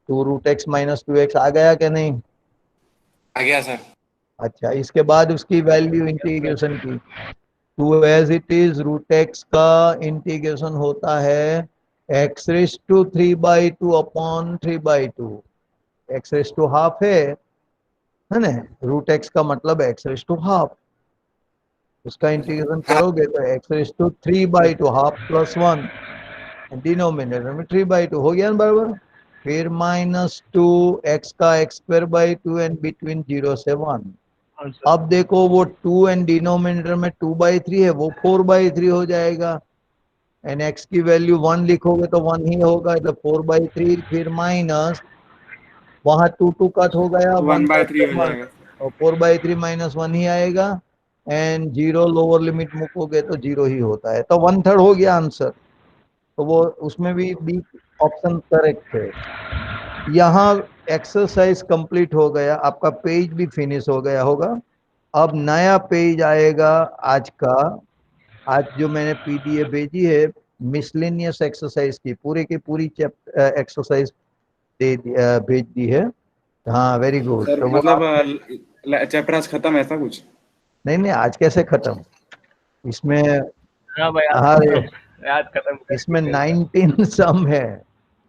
A: two root x minus two x आ गया कि नहीं?
B: आ गया सर।
A: अच्छा, इसके बाद उसकी वैल्यू इंटीग्रेशन की, two as it is root x का इंटीग्रेशन होता है x raise to three by two upon three by two, x raise to half है ना, रूट एक्स का मतलब एक्स रेस टू हाफ, उसका इंटीग्रेशन
B: हाँ
A: करोगे तो x raise to three by two half plus one, denominator में three by two हो गया ना बराबर, फिर माइनस टू एक्स का x square by two and between zero से वन। अब देखो वो टू एंड डिनोमिनेटर में टू बाई थ्री है, वो फोर बाई थ्री हो जाएगा, एंड एक्स की वैल्यू वन लिखोगे तो वन ही होगा, तो फोर बाई थ्री, फिर माइनस, वहां टू टू कट हो गया, one
B: one
A: by
B: by three हो
A: वन,
B: जाएगा।
A: और four by three minus one ही आएगा, एंड जीरो लोअर लिमिट मुकोगे तो जीरो ही होता है, तो वन थर्ड हो गया आंसर। तो वो उसमें भी बी ऑप्शन करेक्ट है। यहाँ एक्सरसाइज कंप्लीट हो गया, आपका पेज भी फिनिश हो गया होगा। अब नया पेज आएगा आज का, आज जो मैंने पीडीएफ भेजी है मिसलेनियस एक्सरसाइज की, पूरे की पूरी एक्सरसाइज भेज दी है। हाँ वेरी गुड,
B: सर
A: तो वो
B: मतलब
A: आप,
B: चैप्टर आज खत्म है ऐसा कुछ?
A: नहीं नहीं आज कैसे खत्म, इसमें
D: हाँ भाई, आज
A: हर,
D: खत्म, आज खत्म कर
A: इसमें
D: चुके हैं सर।
A: 19 सम है,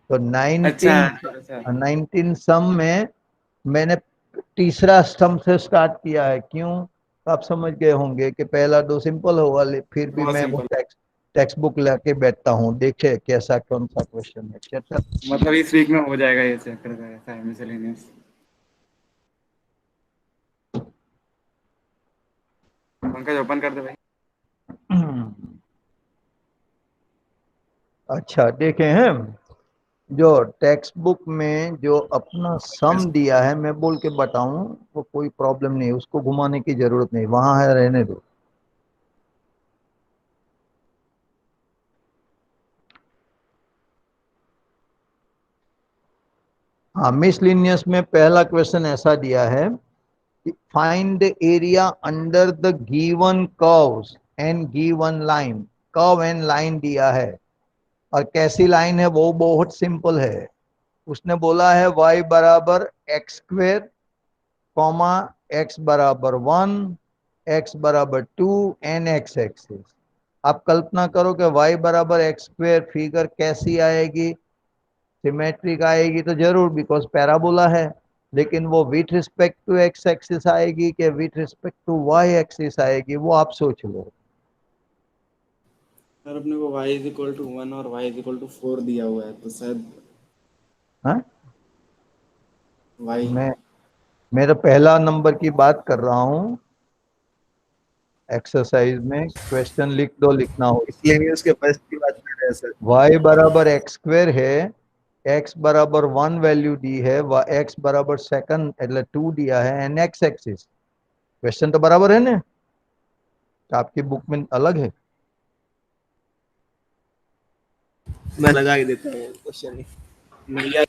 A: तो
B: अच्छा
A: 19,
B: अच्छा।
A: 19 सम में मैंने तीसरा स्तंभ से स्टार्ट किया है, क्यों? तो आप समझ गए होंगे कि पहला दो सिंपल होगा, फिर भी
B: बहुत
A: मैं वो
B: सिंपल।
A: टेक्स्ट बुक लेके बैठता हूँ, देखे कैसा कौन सा क्वेश्चन है, चैप्टर।
B: मतलब इस वीक में हो जाएगा ये चैप्टर का, ऐसा है मिसलेनियस। पंकज ओपन कर दे भाई।
A: अच्छा देखें हैं, जो टेक्स्ट बुक में जो अपना सम दिया है, मैं बोल के बताऊं, वो कोई प्रॉब्लम नहीं, उसको घुमाने की जरूरत नहीं, वहां है, रहने दो। हाँ, मिसलिनियस में पहला क्वेश्चन ऐसा दिया है, find the area under the given curves and given line, curve and line दिया है, और कैसी लाइन है, वो बहुत सिंपल है। उसने बोला है y बराबर एक्स स्क्वेयर, कॉमा एक्स बराबर वन, एक्स बराबर टू एंड एक्स एक्सिस। आप कल्पना करो कि y बराबर एक्स स्क्वेयर फिगर कैसी आएगी, सिमेट्रिक आएगी तो जरूर, बिकॉज पैराबोला है, लेकिन वो with respect to x axis आएगी कि with respect to y axis आएगी, वो आप सोच लो।
B: सर अपने को y इज इक्वल टू 1 और y इज इक्वल टू 4 दिया हुआ है, तो शायद
A: हाँ,
B: y
A: मैं तो पहला नंबर की बात कर रहा हूँ। एक्सरसाइज में क्वेश्चन लिख दो, लिखना हो।
C: इसलिए भी उसके पास की बात कर रहे हैं सर।
A: y बराबर एक्स स्क्वेर है, x बराबर 1 वैल्यू दी है, x बराबर सेकंड એટલે 2 दिया है, एंड x एक्सिस। क्वेश्चन तो बराबर है ना, तो आपकी बुक में अलग है।
C: मैं लगा ही देता हूँ क्वेश्चन।
B: मिल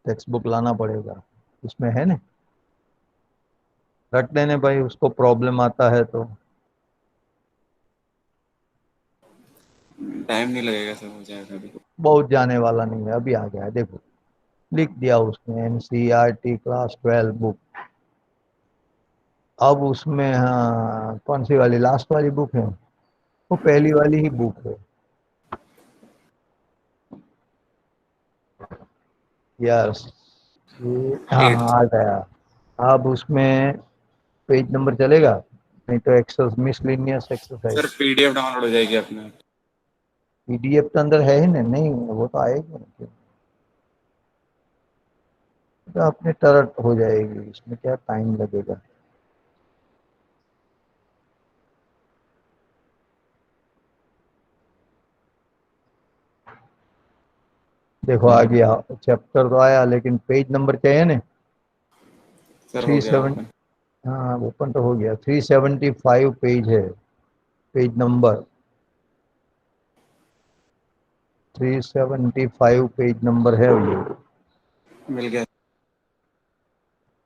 A: टेक्स्ट बुक लाना पड़ेगा, उसमें है ना, रख देने भाई, उसको प्रॉब्लम आता है तो।
B: टाइम नहीं लगेगा सर, हो जाएगा अभी।
A: बहुत जाने वाला नहीं है, अभी आ गया है, देखो लिख दिया उसने, NCERT क्लास 12 बुक। अब उसमें हाँ, कौन सी वाली लास्ट वाली बुक है, वो पहली वाली ही बुक है। यस, हाँ
B: Eighth।
A: आ गया। अब उसमें पेज नंबर चलेगा, नहीं तो exercise miscellaneous
B: sir
A: exercise.
B: PDF download हो जाएगी अपने।
A: PDF तो अंदर है ही ना, नहीं वो तो आएगी ना, तो अपने तरह हो जाएगी, इसमें क्या टाइम लगेगा। देखो आ गया, चैप्टर तो आया, लेकिन पेज नंबर चाहिए ना।
B: सर हो
A: थ्री
B: गया
A: सेवन
B: ओपन।
A: हाँ ओपन तो हो गया, 375 पेज है, पेज नंबर 375 पेज नंबर है ये।
B: मिल गया।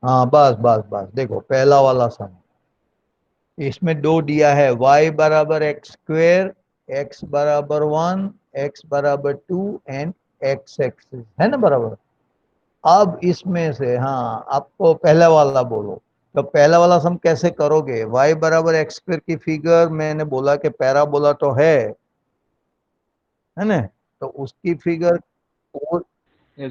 A: हाँ बस बस बस, देखो पहला वाला सम, इसमें दो दिया है, y बराबर एक्स स्क्वेयर, x बराबर 1, x बराबर 2 एंड x एक्सिस है ना बराबर। अब इसमें से हाँ आपको पहला वाला बोलो, तो पहला वाला सम कैसे करोगे। y बराबर एक्स स्क्वेयर की फिगर मैंने बोला कि पैराबोला तो है ना, तो उसकी फिगर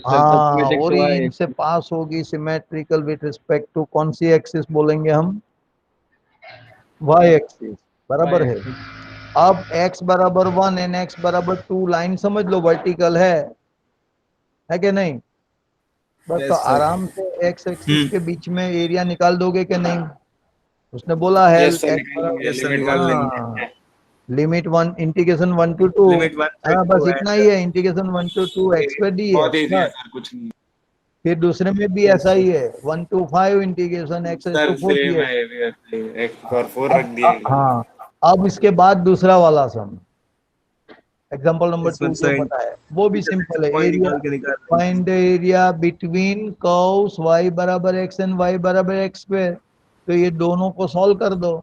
A: हाँ ओरिजिन से पास होगी, सिमेट्रिकल विथ रिस्पेक्ट टू कौन सी एक्सिस बोलेंगे हम, वाई एक्सिस, बराबर है। अब x बराबर 1 एंड x बराबर 2 लाइन समझ लो वर्टिकल है कि नहीं। बस तो
C: यस सर।
A: आराम से x एक्सिस के बीच में एरिया निकाल दोगे कि नहीं। उसने बोला है
B: यस सर
A: x
B: निकाल लेंगे,
A: बराबर,
C: यस सर
B: लिमिट
C: निकाल
B: वन।
C: लेंगे।
A: हाँ लिमिट 1 इंटीग्रेशन 1 to 2,
C: लिमिट 1 से
A: हाँ
C: 2
A: बस
C: है
A: इतना ही है, integration 1 to 2 x square D
B: बहुत
A: एक्स
B: इजी है
A: बस।
B: सर, कुछ नहीं।
A: फिर दूसरे में भी
C: यस
A: ऐसा
C: सर।
A: ही है, 1 to 5 integration x to
B: sir
A: 4
B: same
A: dx।
B: है ये भी ऐसे ही, एक्स और 4 रख दिया है।
A: हाँ, अब इसके बाद दूसरा वाला सम, एग्जाम्पल नंबर
C: इस
A: 2
C: पर
A: जो
C: सर
A: बताया वो भी
C: इंटरसेक्शन
A: सिंपल है,
C: पॉइंट
A: एरिया
C: निकाल के निकाल लेंगे।
A: Find the area between curves y बराबर x एंड y बराबर x स्क्वायर, तो ये दोनों को सॉल्व कर दो।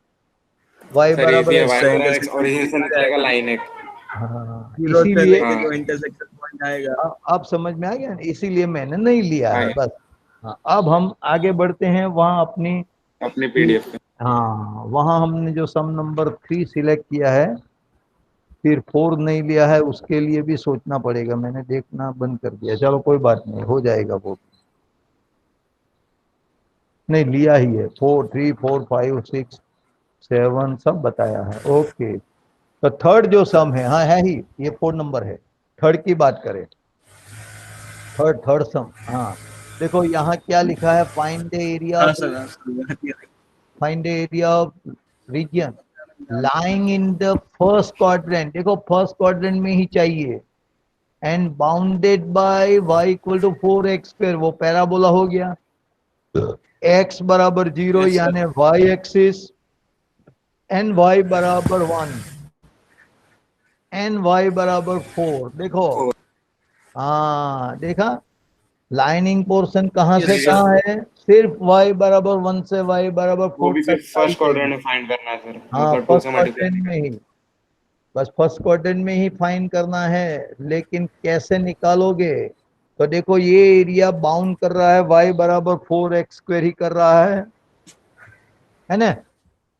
A: y
B: सर इजी
A: बराबर
B: है,
C: यस
B: वाई
C: सर
B: बराबर एक्स
C: इंटरसेक्शन
B: ओरिजिन
C: पॉइंट
B: से
C: आ
B: निकलेगा
C: जाएगा।
B: लाइन एक।
A: हाँ
C: जीरो से
A: इसीलिए
C: लेके
B: हाँ
C: जो इंटरसेक्शन पॉइंट आएगा।
A: अब समझ में आ गया ना? इसीलिए मैंने नहीं लिया है
B: हाँ,
A: बस। हाँ, अब हम आगे बढ़ते हैं, वहाँ अपनी
B: अपने PDF पे।
A: हाँ वहाँ हमने जो सम नंबर 3 सिलेक्ट किया है, फिर 4 नहीं लिया है, उसके लिए भी सोचना पड़ेगा, मैंने देखना बंद कर दिया, चलो कोई बात नहीं, हो जाएगा वो। नहीं लिया ही है, 4 3 4 5 6 7 सब बताया है। ओके, तो थर्ड जो सम है, हाँ है ही, ये 4 नंबर है। थर्ड की बात करें, थर्ड थर्ड सम, हाँ देखो यहाँ क्या लिखा है, फाइंड द एरिया
C: हाँ
A: ऑफ,
C: सर हाँ sir.
A: Find the area of region lying in the first quadrant, देखो फर्स्ट क्वाड्रेंट में ही चाहिए, and bounded by y equal to 4x square, वो पैराबोला हो गया। x बराबर 0
C: यस सर।
A: यानी y एक्सिस, एन y बराबर 1, एन y बराबर 4, देखो
B: फोर।
A: हाँ देखा, लाइनिंग पोर्शन कहाँ से
C: यस सर।
A: कहाँ है, सिर्फ y बराबर 1 से y बराबर
B: वो
A: 4
B: भी
A: तक
B: सिर्फ
A: का ही
B: फर्स्ट क्वाड्रेंट
A: चाहिए।
B: में फाइंड करना है सर,
A: हाँ
B: मतलब 2
A: फर्स्ट
B: से मल्टीप्लाई नहीं
A: क्वाड्रेंट में
B: करना।
A: ही, बस फर्स्ट क्वाड्रेंट में ही फाइंड करना है, लेकिन कैसे निकालोगे। तो देखो ये एरिया बाउंड कर रहा है y बराबर 4x स्क्वायर ही कर रहा है ना।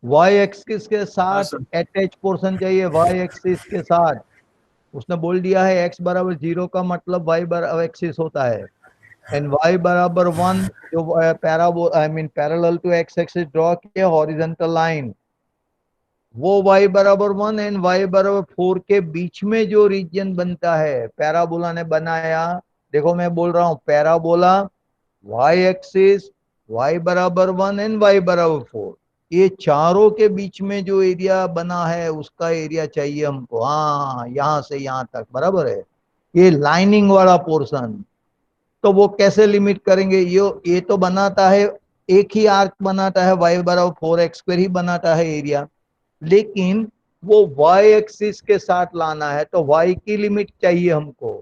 A: वाई एक्सिस के
C: हाँ
A: साथ
C: सर।
A: अटैच पोर्शन चाहिए, वाई एक्सिस के साथ। उसने बोल दिया है x बराबर 0 का मतलब y बराबर एक्सिस होता है, एंड y बराबर 1 जो parabola I mean parallel to x axis draw किया हॉरिजॉन्टल लाइन, वो y बराबर 1 एंड y बराबर 4 के बीच में जो रीजन बनता है पैराबोला ने बनाया। देखो मैं बोल रहा हूं पैराबोला, y एक्सिस, y बराबर 1 एंड y बराबर 4, ये चारों के बीच में जो एरिया बना है उसका एरिया चाहिए हमको। हाँ, यहां से यहां तक बराबर है, ये लाइनिंग वाला पोर्शन। तो वो कैसे लिमिट करेंगे? ये तो बनाता है, एक ही आर्क बनाता है, y बराबर 4x² ही बनाता है एरिया, लेकिन वो y एक्सिस के साथ लाना है तो y की लिमिट चाहिए हमको।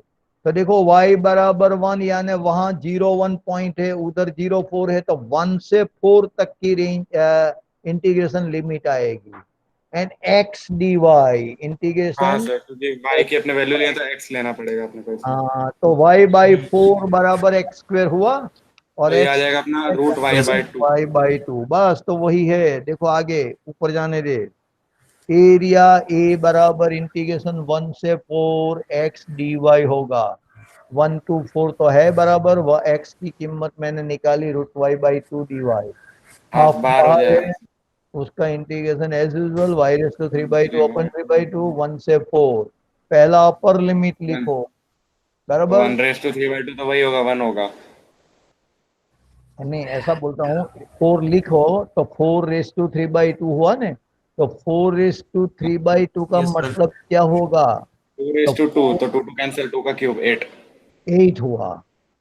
A: तो देखो y बराबर 1 यानी वहां 0 1 पॉइंट है, उधर 0 4 है, तो 1 से 4 तक की रेंज इंटीग्रेशन लिमिट आएगी। एंड x dy
B: हाँ
A: इंटीग्रेशन,
B: सर, क्योंकि y की अपने वैल्यू लिया तो x लेना पड़ेगा अपने को इसमें।
A: तो y बाई 4 बराबर x² हुआ, और
B: तो ये आ
A: x
B: जाएगा अपना root y by two.
A: y by 2, बस तो वही है। देखो आगे ऊपर जाने दे, एरिया ए बराबर इंटीग्रेशन 1 से 4 x dy होगा। 1 to 4 तो है बराबर, वह x की कीमत मैंने निकाली √y/2 dy।
B: हाफ
A: हाफ
B: बार हो
A: बार
B: जाएगा।
A: है, उसका इंटीग्रेशन एज यूजुअल y3/2 अपन 3/2 1 से 4, पहला अपर लिमिट लिखो बराबर।
B: 1/3/2 तो वही होगा, 1 होगा।
A: नहीं ऐसा बोलता हूँ, 4 लिखो तो 4/3/2 हुआ ने, तो 4/3/2 का
C: यस सर।
A: मतलब क्या होगा?
B: टू
A: तो
B: रेस टू टू तो 2 कैंसिल, 2 का क्यूब 8।
A: 8 हुआ,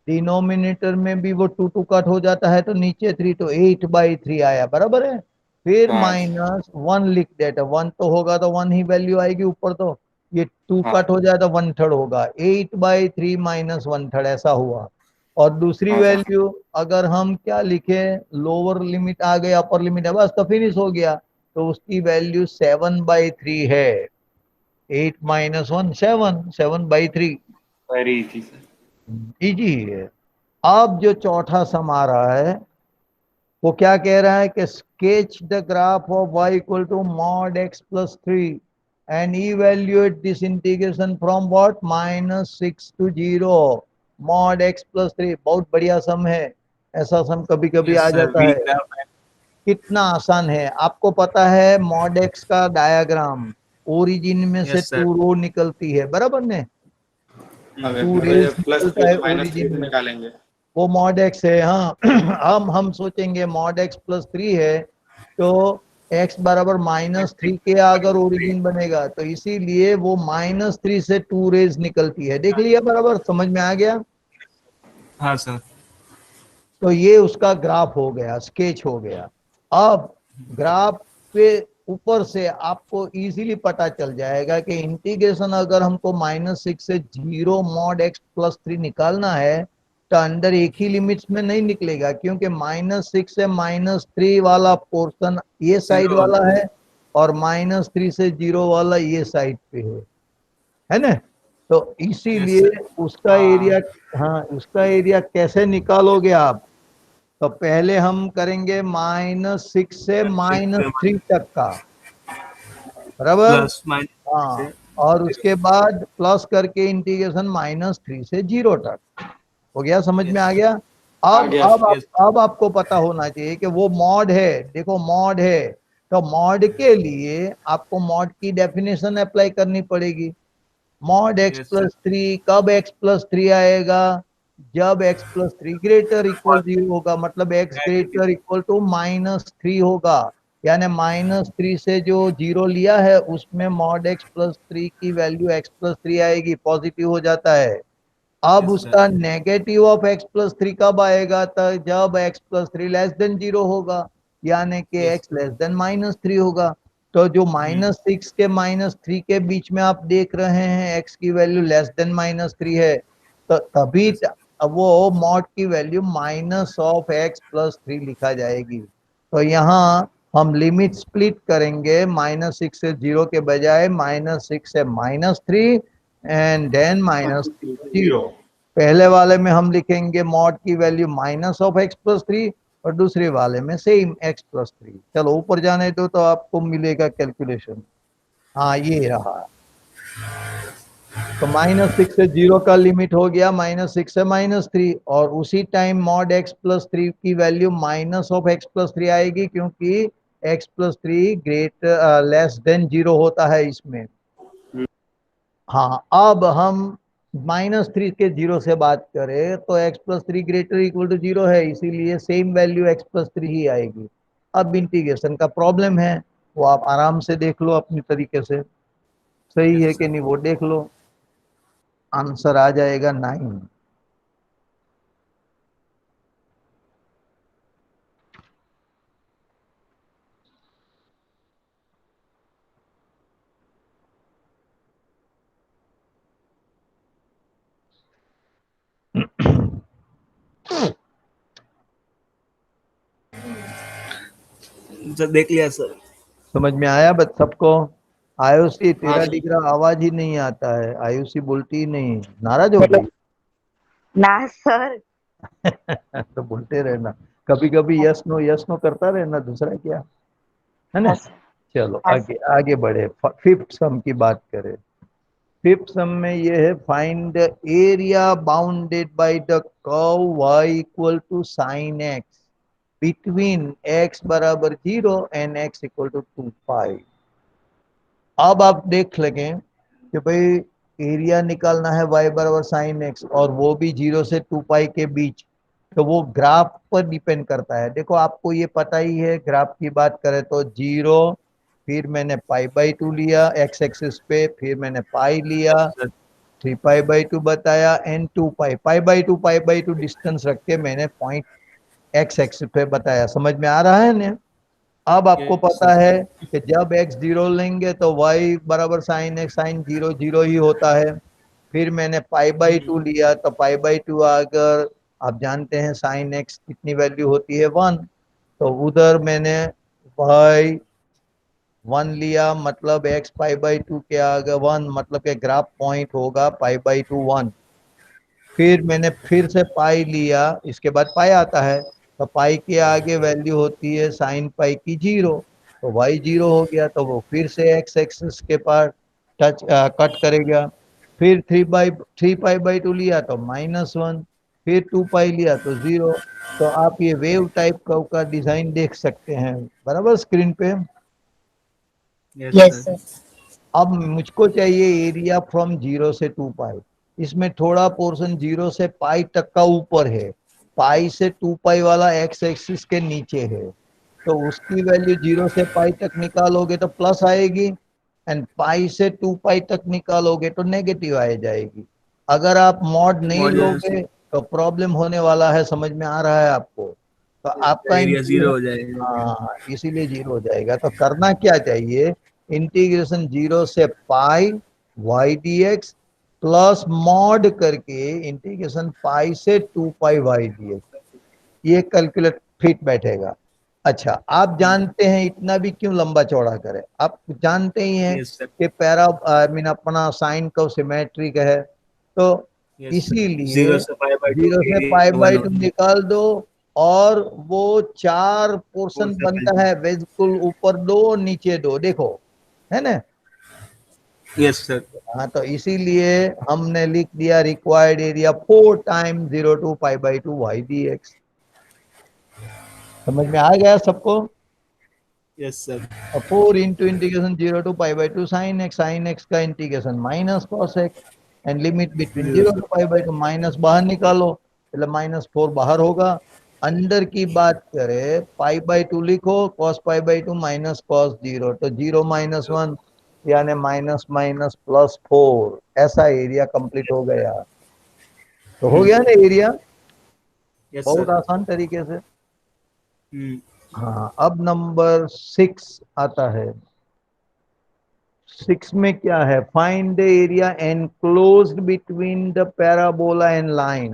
A: डिनोमिनेटर में भी वो 2 कट हो जाता है तो नीचे 3, तो 8/3 आया बराबर है। फिर
B: हाँ
A: -1 लिख देता, 1 तो होगा तो 1 ही वैल्यू आएगी ऊपर, तो ये 2
B: हाँ
A: कट हो जाए तो 1/3 होगा, 8/3 -1/3 ऐसा हुआ। और दूसरी
B: हाँ सर।
A: वैल्यू अगर हम क्या लिखे, लोअर लिमिट आ गई अपर लिमिट है, बस तो फिनिश हो गया। तो उसकी वैल्यू 7/3 है, 8 - 1 7, 7/3,
B: वेरी इजी सर।
A: इजी है। अब जो चौथा सम आ रहा है वो क्या कह रहा है कि sketch the graph of y equal to mod x plus 3 and evaluate this integration from what -6 to 0 mod x plus 3। बहुत बढ़िया सम है, ऐसा सम कभी कभी
C: यस
A: आ
C: सर,
A: जाता
C: व्हील
A: है।
C: ग्राफ है।
A: कितना आसान है, आपको पता है मॉड x का डायग्राम, ओरिजिन में से
C: यस सर।
A: 2 रो निकलती है बराबर ने,
B: अगर
A: 2
B: तो ये
A: रेज
B: +3
A: निकलता है
B: से -3
A: ओरिजिन
B: से
A: में,
B: निकालेंगे।
A: वो मॉड एक्स है। हाँ हम सोचेंगे मॉड x प्लस 3 है, तो x बराबर -3 के अगर ओरिजिन बनेगा तो इसीलिए वो -3 से 2 रेज निकलती है। देख लिया बराबर, समझ में आ गया?
C: हाँ सर।
A: तो ये उसका ग्राफ हो गया, स्केच हो गया। अब ग्राफ पे ऊपर से आपको इजीली पता चल जाएगा कि इंटीग्रेशन अगर हमको -6 से 0 मॉड x प्लस 3 निकालना है तो अंदर एक ही लिमिट्स में नहीं निकलेगा, क्योंकि -6 से -3 वाला पोर्शन ये साइड
C: जीरो।
A: वाला है, और -3 से 0 वाला ये साइड पे है ना? तो
C: यस
A: इसीलिए
C: सर।
A: उसका एरिया, हाँ उसका एरिया कैसे निकालोगे आप? तो पहले हम करेंगे -6 से -3 तक का बराबर।
C: प्लस माइनस
A: हाँ,
C: से
A: और उसके बाद प्लस करके इंटीग्रेशन -3 से 0 तक हो गया, समझ में
C: यस
A: आ
C: सर।
A: गया?
B: आ
A: अब
B: गया
A: अब
B: सर।
A: आप
C: यस।
A: अब आपको पता होना चाहिए कि वो मॉड है। देखो मॉड है, तो मॉड के लिए आपको मॉड की डेफिनेशन अप्लाई करनी पड़ेगी। Mod x
C: yes sir.
A: Plus 3, कब x प्लस 3 आएगा? जब x प्लस 3 ग्रेटर इक्वल 0 होगा, मतलब x ग्रेटर इक्वल टू -3 होगा, यानी -3 से जो 0 लिया है उसमें मॉड x प्लस 3 की वैल्यू x प्लस 3 आएगी, पॉजिटिव हो जाता है। अब
C: यस सर।
A: उसका नेगेटिव ऑफ x प्लस 3 कब आएगा? तो जब x प्लस 3 लेस देन 0 होगा, यानी कि
C: यस।
A: x लेस देन -3 होगा। तो जो -6 के -3 के बीच में आप देख रहे हैं x की वैल्यू लेस देन -3 है, तो तभी
C: यस।
A: अब वो मॉड की वैल्यू -(x+3) लिखा जाएगी। तो यहाँ हम लिमिट स्प्लिट करेंगे, -6 से 0 के बजाय -6 से -3 एंड देन -3 to 0। पहले वाले में हम लिखेंगे मॉड की वैल्यू -(x+3), और दूसरे वाले में सेम x प्लस 3। चलो ऊपर जाने दो तो आपको मिलेगा कैलकुलेशन। हाँ ये रहा। तो -6 से 0 का लिमिट हो गया -6 से -3, और उसी टाइम मॉड x प्लस 3 की वैल्यू -(x+3) आएगी, क्योंकि x+3 लेस देन 0 होता है इसमें। हाँ अब हम -3 के 0 से बात करें तो x+3 ग्रेटर इक्वल टू 0 है, इसीलिए सेम वैल्यू x+3 ही आएगी। अब इंटीग्रेशन का प्रॉब्लम है, वो आप आराम से देख लो अपनी तरीके से, सही है कि नहीं वो देख लो। आंसर आ जाएगा 9।
C: सर देख लिया सर।
A: समझ में आया बस सबको? आयुषी
B: हाँ
A: तेरा
B: सर।
A: दिख रहा आवाज ही नहीं आता है, आयुषी बोलती ही नहीं, नाराज हो गई?
E: ना सर।
A: तो बोलते रहना, कभी कभी यस नो करता रहना, दूसरा क्या है ना।
E: हाँ सर।
A: चलो
E: हाँ
A: आगे आगे बढ़े, फिफ्थ सम की बात करें। फिफ्थ सम में ये है, find the area bounded by the curve y equal to sin x between x बराबर 0 and x equal to 2 pi. अब आप देख लगे कि भाई एरिया निकालना है y बराबर sin x, और वो भी 0 से 2 पाई के बीच, तो वो ग्राफ पर डिपेंड करता है। देखो आपको ये पता ही है, ग्राफ की बात करें तो 0, फिर मैंने π/2 लिया x एक्सिस पे, फिर मैंने पाई लिया, 3π/2 बताया, एंड 2 पाई, π/2 डिस्टेंस रख के मैंने पॉइंट x एक्सिस पे बताया। समझ में आ रहा है ना? अब आपको पता है कि जब x 0 लेंगे तो y बराबर sin x, sin 0 0 ही होता है। फिर मैंने π/2 लिया तो π/2 अगर आप जानते हैं sin x कितनी वैल्यू होती है 1, तो उधर मैंने y 1 लिया, मतलब x π/2 के आगे 1, मतलब के ग्राफ पॉइंट होगा π/2 1। फिर मैंने फिर से पाई लिया, इसके बाद पाई आता है, तो पाई के आगे वैल्यू होती है साइन पाई की 0, तो y 0 हो गया, तो वो फिर से x एक्सिस के पास कट करेगा। फिर 3π/2 लिया तो -1, फिर 2 पाई लिया तो 0। तो आप ये वेव टाइप कर्व का डिजाइन देख सकते हैं बराबर स्क्रीन पे।
E: Yes sir.
A: अब मुझको चाहिए एरिया फ्रॉम 0 से 2 पाई। इसमें थोड़ा पोर्शन 0 से पाई तक का ऊपर है, पाई से 2 पाई वाला x एक्सिस के नीचे है, तो उसकी वैल्यू 0 से पाई तक निकालोगे तो प्लस आएगी, एंड पाई से 2 पाई तक निकालोगे तो नेगेटिव आ जाएगी। अगर आप मॉड नहीं लोगे तो प्रॉब्लम होने वाला है। समझ में आ रहा है आपको? तो आपका
C: एरिया 0 हो जाएगा।
A: हाँ इसीलिए 0 हो जाएगा। तो करना क्या चाहिए, इंटीग्रेशन 0 से पाई y dx प्लस मॉड करके इंटीग्रेशन पाई से 2 पाई y dx, ये कैलकुलेट फिट बैठेगा। अच्छा आप जानते हैं इतना भी क्यों लंबा चौड़ा करें, आप जानते ही हैं
C: यस सर।
A: कि पैरा मीन अपना साइन का सिमेट्रिक है, तो इसीलिए
C: 0 से π/2
A: 0 से π/2 निकाल दो, और वो 4 पोर्शन बनता है, बिल्कुल ऊपर 2 नीचे 2, देखो है ना।
C: Yes sir.
A: हाँ तो इसीलिए हमने लिख दिया required area 4 time 0 to π/2 y dx। समझ में आ गया सबको?
C: Yes sir.
A: 4 into integration 0 to π/2 sin x का integration minus cos x, and limit between 0 to π/2, minus बाहर निकालो, मतलब -4 बाहर होगा। अंदर की बात करें π/2 लिखो, cos π/2 माइनस cos 0, तो 0 - 1 यानी माइनस माइनस +4, ऐसा एरिया कंप्लीट हो गया। तो हो गया ना एरिया,
C: यस
A: बहुत
C: सर।
A: आसान तरीके से। हाँ अब नंबर 6 आता है। 6 में क्या है, find the area enclosed between the parabola and line.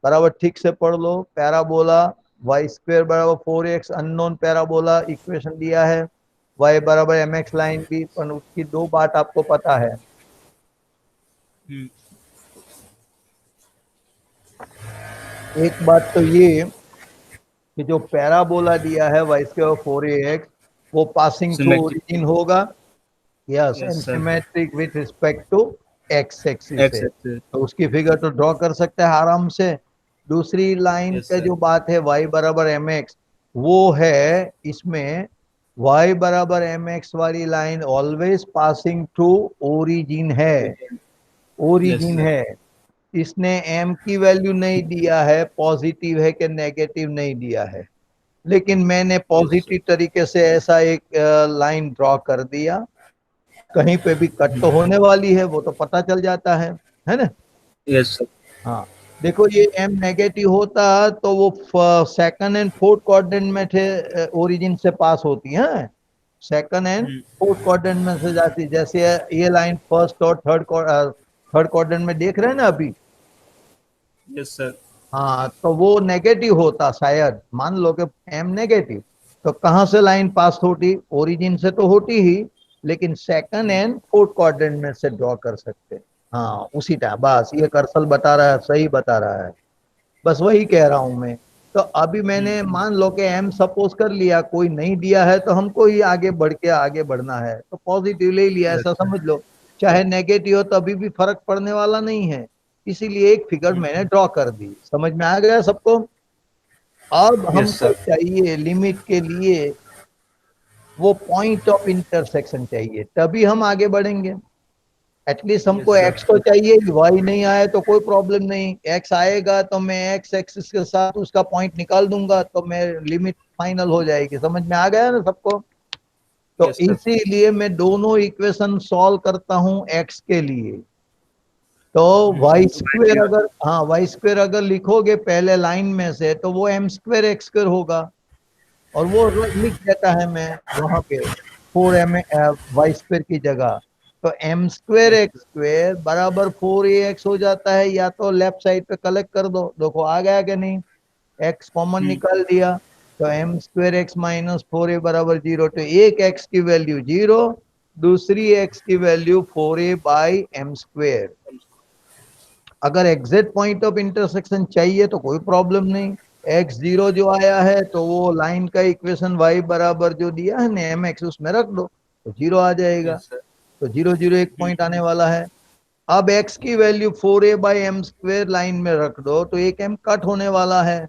A: बराबर ठीक से पढ़ लो, पैराबोला y² बराबर 4x, अननोन पैराबोला इक्वेशन दिया है, y बराबर mx लाइन भी, पर उसकी 2 बात आपको पता है। एक बात तो ये कि जो पैराबोला दिया है वाई स्क्वायर 4ax वो पासिंग थ्रू
F: Symmetric.
A: ओरिजिन होगा, yes,
F: Yes,
A: and
F: sir.
A: Symmetric with respect to x axis
F: X
A: है,
F: axis.
A: तो उसकी फिगर तो ड्रॉ कर सकते हैं आराम से। दूसरी लाइन
F: Yes,
A: का
F: sir.
A: जो बात है y बराबर एम एक्स, वो है इसमें y बराबर एम एक्स वाली line always passing through origin है,
F: Yes,
A: ओरिजिन
F: sir.
A: है। इसने m की वैल्यू नहीं दिया है, पॉजिटिव है कि नेगेटिव नहीं दिया है, लेकिन मैंने पॉजिटिव तरीके से ऐसा एक लाइन ड्रॉ कर दिया। कहीं पे भी कट तो होने वाली है, वो तो पता चल जाता है ना।
F: Yes, sir.
A: हाँ, देखो ये m नेगेटिव होता तो वो सेकंड एंड फोर्थ क्वाड्रेंट में थे, ओरिजिन से पास होती है, सेकंड एंड फोर्थ क्वाड्रेंट में से जाती, जैसे ये लाइन फर्स्ट और थर्ड क्वाड्रेंट में देख रहे हैं ना अभी।
F: Yes, sir.
A: हाँ, तो वो नेगेटिव होता शायद, मान लो कि m नेगेटिव, तो कहाँ से लाइन पास होती, ओरिजिन से तो होती ही, लेकिन सेकंड एंड फोर्थ क्वाड्रेंट में से ड्रॉ कर सकते। हाँ उसी टाइम, बस ये कर्सल बता रहा है, सही बता रहा है, बस वही कह रहा हूं मैं। तो अभी मैंने मान लो कि m सपोज कर लिया, कोई नहीं दिया है तो हमको ही आगे बढ़ के आगे बढ़ना है, तो पॉजिटिव ले लिया, ऐसा समझ लो। चाहे नेगेटिव हो तो अभी भी फर्क पड़ने वाला नहीं है, इसीलिए एक फिगर मैंने ड्रॉ कर दी। समझ में आ गया सबको? अब
F: Yes,
A: हमको
F: sir.
A: चाहिए लिमिट के लिए वो पॉइंट ऑफ इंटरसेक्शन चाहिए, तभी हम आगे बढ़ेंगे। एटलीस्ट हमको
F: Yes, sir.
A: एक्स तो चाहिए, वाई नहीं आए तो कोई प्रॉब्लम नहीं, एक्स आएगा तो मैं एक्स एक्सिस के साथ उसका पॉइंट निकाल दूंगा, तो मैं लिमिट फाइनल हो जाएगी। समझ में आ गया ना सबको? तो
F: Yes, sir.
A: इसीलिए मैं दोनों इक्वेशन सॉल्व करता हूं एक्स के लिए। तो वाई स्क्वेयर अगर, हाँ वाई स्क्वेयर अगर लिखोगे पहले लाइन में से तो वो एम स्क्वेयर एक्स स्क्वेयर होगा, और वो लिख देता है मैं वहां पे 4m वाई स्क्वेयर की जगह, तो एम स्क्वेयर एक्स स्क्वेयर बराबर 4ax हो जाता है। या तो लेफ्ट साइड पे कलेक्ट कर दो, देखो आ गया कि नहीं, x कॉमन निकाल दिया, तो M square x minus 4a बराबर 0। तो एक x की वैल्यू 0, दूसरी x की value 4a by m square. अगर एग्जैक्ट पॉइंट ऑफ इंटरसेक्शन चाहिए तो कोई प्रॉब्लम नहीं, एक्स जीरो जो आया है तो वो लाइन का इक्वेशन y बराबर जो दिया है ना एम एक्स, उसमें रख दो तो जीरो आ जाएगा।
F: Yes, sir.
A: तो 0 0 एक पॉइंट आने वाला है। अब x की value 4a by m square line में रख दो तो एक m कट होने वाला है,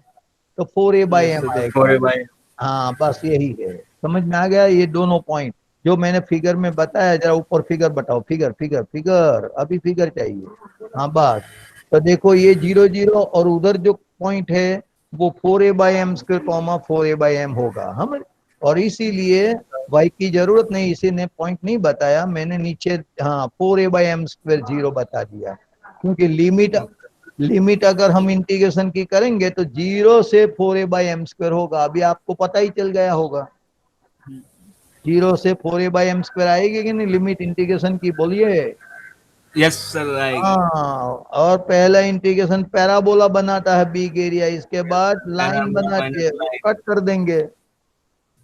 A: तो 4a by
F: Yes,
A: M
F: sir. तो
A: आएगा।
F: 4a by.
A: हाँ बस यही है, समझ में आ गया? ये दोनों पॉइंट जो मैंने फिगर में बताया, जरा ऊपर फिगर बताओ, फिगर फिगर फिगर, अभी फिगर चाहिए। हाँ बस, तो देखो ये 0 0 और उधर जो पॉइंट है वो 4a by m square comma 4a by m होगा हम, और इसीलिए y की जरूरत नहीं, इसी ने पॉइंट नहीं बताया मैंने नीचे, हाँ 4a बाई एम स्क्वेयर 0 बता दिया, क्योंकि लिमिट अगर हम इंटीग्रेशन की करेंगे तो 0 से 4a बाई एम स्क्वेयर होगा। अभी आपको पता ही चल गया होगा, 0 से 4a बाई एम स्क्वेयर आएगी कि नहीं लिमिट इंटीग्रेशन की, बोलिए।
F: Yes, sir. आएगी.
A: हाँ, और पहला इंटीग्रेशन पैराबोला बनाता है बिग एरिया, इसके बाद लाइन
F: Parabola
A: बनाती है,
F: minus line.
A: कट कर देंगे,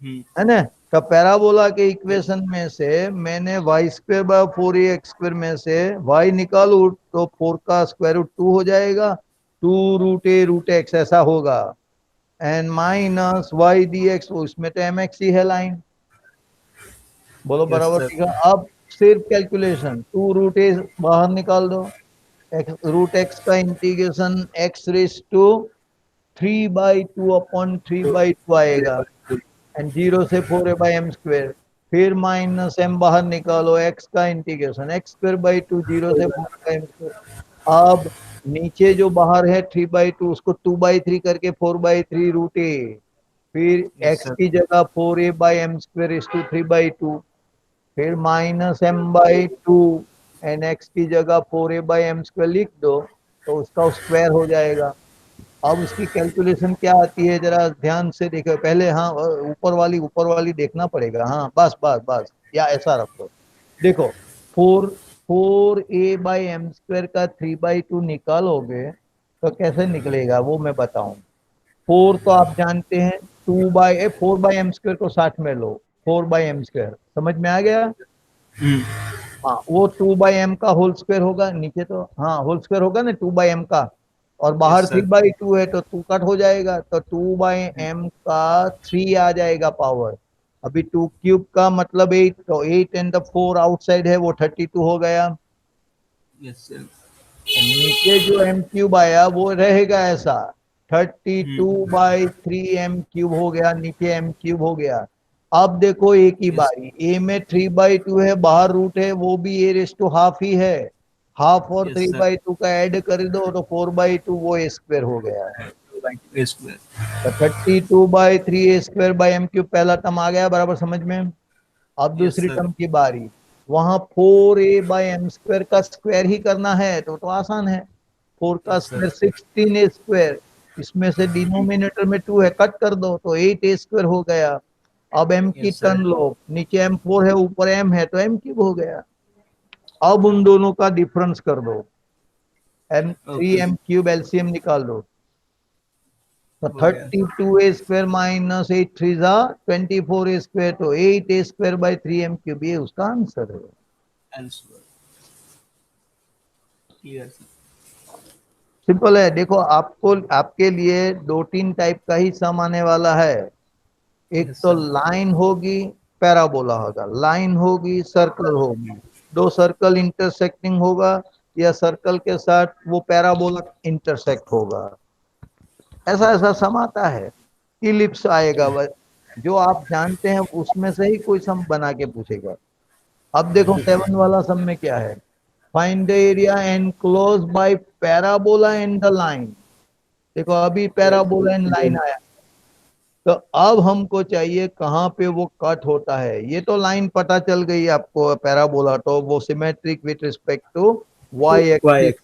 F: Hmm.
A: है ना। तो पैराबोला के इक्वेशन में से मैंने Y square by 4ax square में से y निकालू तो 4 का स्क्वायर रूट 2 हो जाएगा, 2 रूट a रूट x ऐसा होगा, and minus y d x, उसमें तो एम एक्स ही है लाइन, बोलो
F: Yes,
A: बराबर
F: sir.
A: ठीक है। अब सिर्फ कैलकुलेशन, 2 रूट ए बाहर निकाल दो, रूट एक्स का integration x raise to 3/2 upon 3/2 आएगा, एंड 0 से 4a बाई एम स्क्वेयर, फिर माइनस m बाहर निकालो, x का इंटीग्रेशन एक्स स्क्वेयर बाई 2, 0 से 4 बाई एम स्क्वेयर। अब नीचे जो बाहर है 3/2 उसको 2/3 करके 4/3 रूट ए, फिर
F: Yes,
A: x
F: sir.
A: की जगह 4a by m square is to 3/2, फिर माइनस m/2, एंड x की जगह 4a बाई एम स्क्वेयर लिख दो तो उसका स्क्वायर हो जाएगा। अब उसकी कैलकुलेशन क्या आती है जरा ध्यान से देखो पहले, हाँ ऊपर वाली देखना पड़ेगा, हाँ बस बस बस, या ऐसा रखो, देखो 4 बाई एम स्क्वेयर का 3/2 निकालोगे तो कैसे निकलेगा वो मैं बताऊं। 4 तो आप जानते हैं, 4 बाई एम स्क्वेयर को साथ में लो, 4/m स्क्वेयर, समझ में आ गया।
F: Hmm.
A: हाँ वो 2/m का होल स्क्वायर होगा, नीचे तो हाँ होल स्क्वायर होगा ना 2/m का, और बाहर
F: Yes, sir.
A: 3/2 है तो 2 कट हो जाएगा, तो 2/m का 3 आ जाएगा पावर। अभी 2 क्यूब का मतलब 8, तो 8 एंड द 4 आउटसाइड है वो 32 हो गया।
F: Yes, sir.
A: नीचे जो m क्यूब आया वो रहेगा ऐसा, 32/3 m क्यूब हो गया, नीचे m क्यूब हो गया। अब देखो एक ही
F: Yes.
A: बारी, a में 3/2 है, बाहर रूट है, वो भी a⁻½ ही है, हाफ और
F: Yes, sir.
A: 3/2 का ऐड कर दो तो 4/2 वो a स्क्वायर हो गया।
F: Yes, sir.
A: तो 32/3 a² m³ पहला टर्म आ गया बराबर समझ में। अब
F: Yes,
A: दूसरी
F: sir.
A: टर्म की बारी, वहां 4a/m² का स्क्वायर ही करना है तो आसान है, 4 का
F: Yes, sir.
A: स्क्वायर 16a², इसमें से डिनोमिनेटर में 2 है, कट कर दो तो 8a² हो गया। अब m की
F: Yes, sir.
A: टर्म लो, नीचे m4 है ऊपर m है तो m³ हो गया। अब उन दोनों का डिफरेंस कर दो,
F: Okay.
A: m3m³ एलसीएम निकाल दो, तो
F: हो गया.
A: 32a² माइनस 8 3 24a², तो 8a²/3m³ ये उसका आंसर है।
F: Answer. Clear, sir.
A: सिंपल है, देखो आपको आपके लिए 2-3 टाइप का ही सम आने वाला है। एक
F: Yes,
A: तो
F: sir.
A: लाइन होगी, पैराबोला होगा, लाइन होगी, सर्कल होगी, दो सर्कल इंटरसेक्टिंग होगा, या सर्कल के साथ वो पैराबोला इंटरसेक्ट होगा, ऐसा ऐसा सम आता है। इलिप्स आएगा, जो आप जानते हैं उसमें से ही कोई सम बना के पूछेगा। अब देखो 7 वाला सम में क्या है, find the area enclosed bye parabola and the line. देखो अभी पैराबोला एंड लाइन आया, तो अब हमको चाहिए कहाँ पे वो कट होता है। ये तो लाइन पता चल गई आपको, पैराबोला तो वो symmetric with respect to y axis,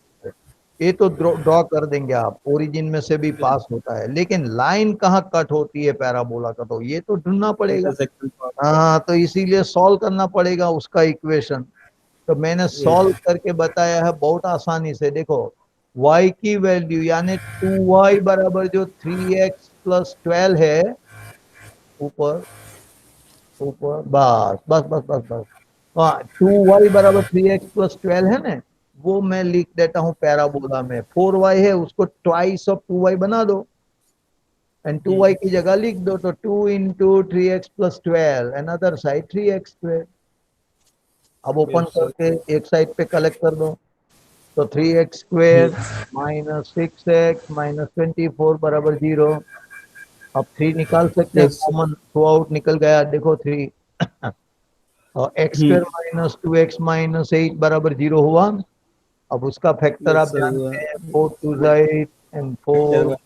A: ये तो ड्रॉ कर देंगे आप, ओरिजिन में से भी पास होता है। लेकिन लाइन कहाँ कट होती है पैराबोला का, तो ये तो ढूंढना पड़ेगा।
F: Intersection point.
A: हाँ, तो इसीलिए सॉल्व करना पड़ेगा उसका इक्वेशन। तो मैंने सॉल्व करके बताया है बहुत आसानी से। देखो y की वैल्यू यानी 2y बराबर जो 3x + 12 है, ऊपर ऊपर, बस बस बस बस बस, हाँ 2y बराबर 3x + 12 है ना, वो मैं लिख देता हूँ पैराबोला में। 4y है उसको ट्वाइस ऑफ 2y बना दो, एंड 2y की जगह लिख दो, तो 2 × 3x + 12 and other side 3x²। अब ओपन
F: Yes, sir.
A: करके एक साइड पे कलेक्ट कर दो, तो 3x² - 6x - 24 बराबर 0। अब 3 निकाल सकते हैं
F: Yes, sir.
A: Common, through out निकल गया, देखो 3 और x² - 2x - 8 बराबर 0 हुआ। अब उसका फैक्टर
F: Yes,
A: आप
F: sir.
A: जानते हैं, 4 2 8 एंड 4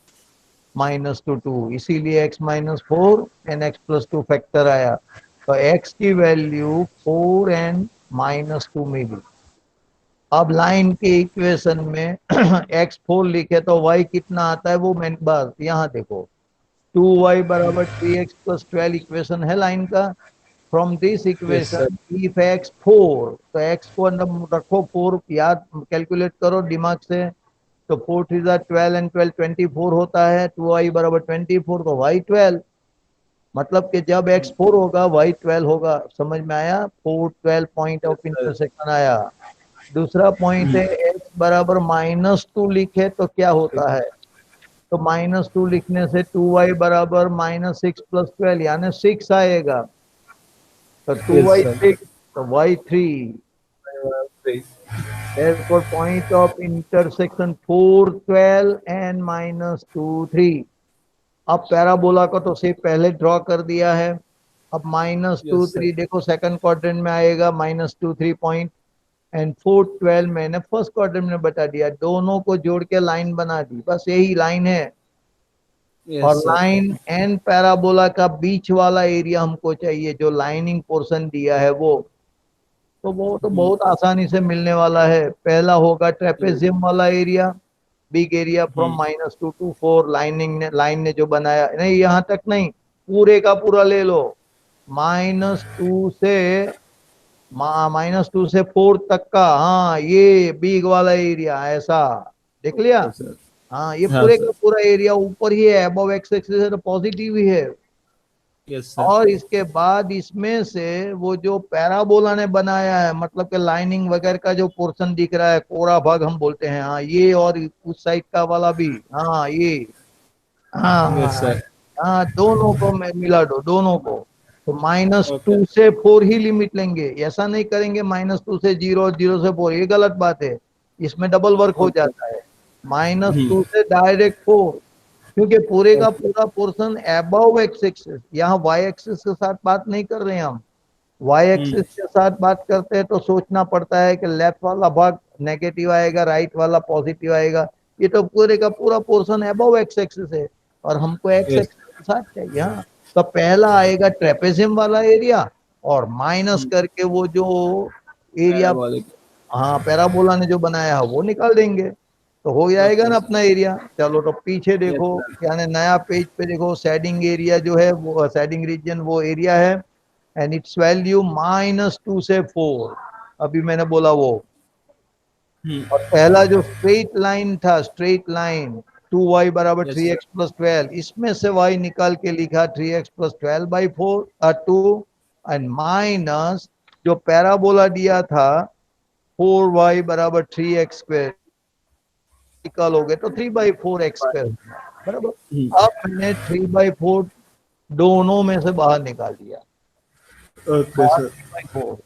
A: - 2, इसीलिए x - 4 एंड x + 2 फैक्टर आया, तो x की वैल्यू 4 एंड -2 मिली। अब लाइन के इक्वेशन में x4 लिखे तो y कितना आता है वो मैंने, बस यहाँ देखो 2y बराबर 3x + 12 इक्वेशन है लाइन का। From this
F: Yes, sir.
A: Equation if x4, तो x को अंदर रखो, 4 याद कैलकुलेट करो दिमाग से, तो 4 3 12 एंड 12 24 होता है, 2y बराबर 24 तो y 12, मतलब कि जब x4 होगा y 12 होगा। समझ में आया, 4 12 पॉइंट ऑफ इंटरसेक्शन आया। दूसरा पॉइंट है x बराबर -2 लिखे तो क्या होता है, तो -2 लिखने से 2y बराबर -6 + 12 यानी 6 आएगा, तो
F: Yes,
A: 2y
F: sir.
A: 6 तो y 3। therefore point of intersection 4 12 and -2 3। अब पैराबोला को तो सिर्फ पहले ड्रॉ कर दिया है। अब -2
F: Yes, sir.
A: 3 देखो सेकंड क्वाड्रेंट में आएगा, -2 3 पॉइंट, एंड 4 12 मैंने फर्स्ट क्वाड्रेंट में बता दिया, दोनों को जोड़ के लाइन बना दी, बस यही लाइन है। और
F: Yes, sir.
A: Line and parabola का बीच वाला एरिया हमको चाहिए, जो लाइनिंग पोर्शन दिया है वो, तो वो तो बहुत आसानी से मिलने वाला है। पहला होगा ट्रेपेजियम वाला area, big area from -2 to 4, line ने जो बनाया, नहीं यहाँ तक नहीं, पूरे का पूरा ले लो, -2 से -2 से 4 तक का, हाँ ये बिग वाला एरिया ऐसा, देख लिया।
F: Okay, sir.
A: हाँ ये
F: हाँ,
A: पूरे
F: sir.
A: का पूरा एरिया ऊपर ही है, अबव एक्स एक्सिस है तो पॉजिटिव ही है।
F: Yes, sir.
A: और इसके बाद इसमें से वो जो पैराबोला ने बनाया है, मतलब कि लाइनिंग वगैरह का जो पोर्शन दिख रहा है, कोरा भाग हम बोलते हैं, हाँ ये, और उस साइड का वाला भी, हाँ ये, हाँ
F: Yes,
A: हाँ
F: sir.
A: हाँ, दोनों को मिला दो, दोनों को। तो
F: Okay.
A: -2 से 4 ही लिमिट लेंगे, ऐसा नहीं करेंगे -2 से 0 और 0 से 4, ये गलत बात है, इसमें डबल वर्क हो
F: Okay.
A: जाता है। -2 से डायरेक्ट 4, क्योंकि पूरे का पूरा पोर्शन अबव एक्स एक्सिस, यहाँ वाई एक्सिस के साथ बात नहीं कर रहे हैं हम। वाई एक्सिस के साथ बात करते हैं तो सोचना पड़ता है कि लेफ्ट वाला भाग नेगेटिव आएगा, राइट वाला पॉजिटिव आएगा। ये तो पूरे का पूरा पोर्शन अबव एक्स एक्सिस है, और हमको एक्स
F: Yes.
A: एक्सिस के साथ चाहिए। हाँ, तो पहला आएगा ट्रेपेजियम वाला एरिया, और माइनस करके वो जो एरिया,
F: Parabolic.
A: हाँ पैराबोला ने जो बनाया है वो निकाल देंगे, तो हो जाएगा ना अपना एरिया। चलो तो पीछे
F: Yes,
A: देखो,
F: sir.
A: यानी नया पेज पे देखो, शेडिंग एरिया जो है वो, शेडिंग रीजन वो एरिया है, एंड इट्स वैल्यू -2 से 4, अभी मैंने बोला वो। और पहला जो स्ट्रेट लाइन था, स्ट्रेट लाइन 2y बराबर
F: Yes,
A: 3x प्लस 12, इसमें से y निकाल के लिखा 3x प्लस 12/2, एंड माइनस जो पैराबोला दिया था 4y बराबर 3x स्क्वायर, निकालोगे तो 3/4x स्क्वायर, बराबर। अब मैंने 3/4 दोनों में से बाहर निकाल दिया,
F: Okay, sir.
A: 3/4,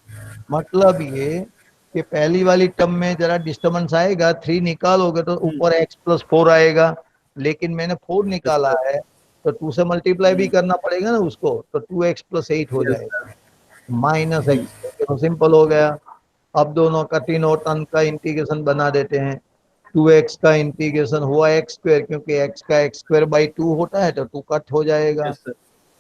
A: मतलब ये कि पहली वाली टर्म में जरा डिस्टर्बेंस आएगा, 3 निकालोगे तो ऊपर x प्लस 4 आएगा, लेकिन मैंने 4 निकाला है तो 2 से मल्टीप्लाई भी करना पड़ेगा ना उसको, तो 2x प्लस 8 हो
F: Yes,
A: जाएगा, -x, सिंपल हो गया। अब दोनों का तीनों टर्म का इंटीग्रेशन बना देते हैं। 2x का इंटीग्रेशन हुआ x स्क्वायर, क्योंकि x का x² 2 होता है तो 2 कट हो जाएगा।
F: yes, sir.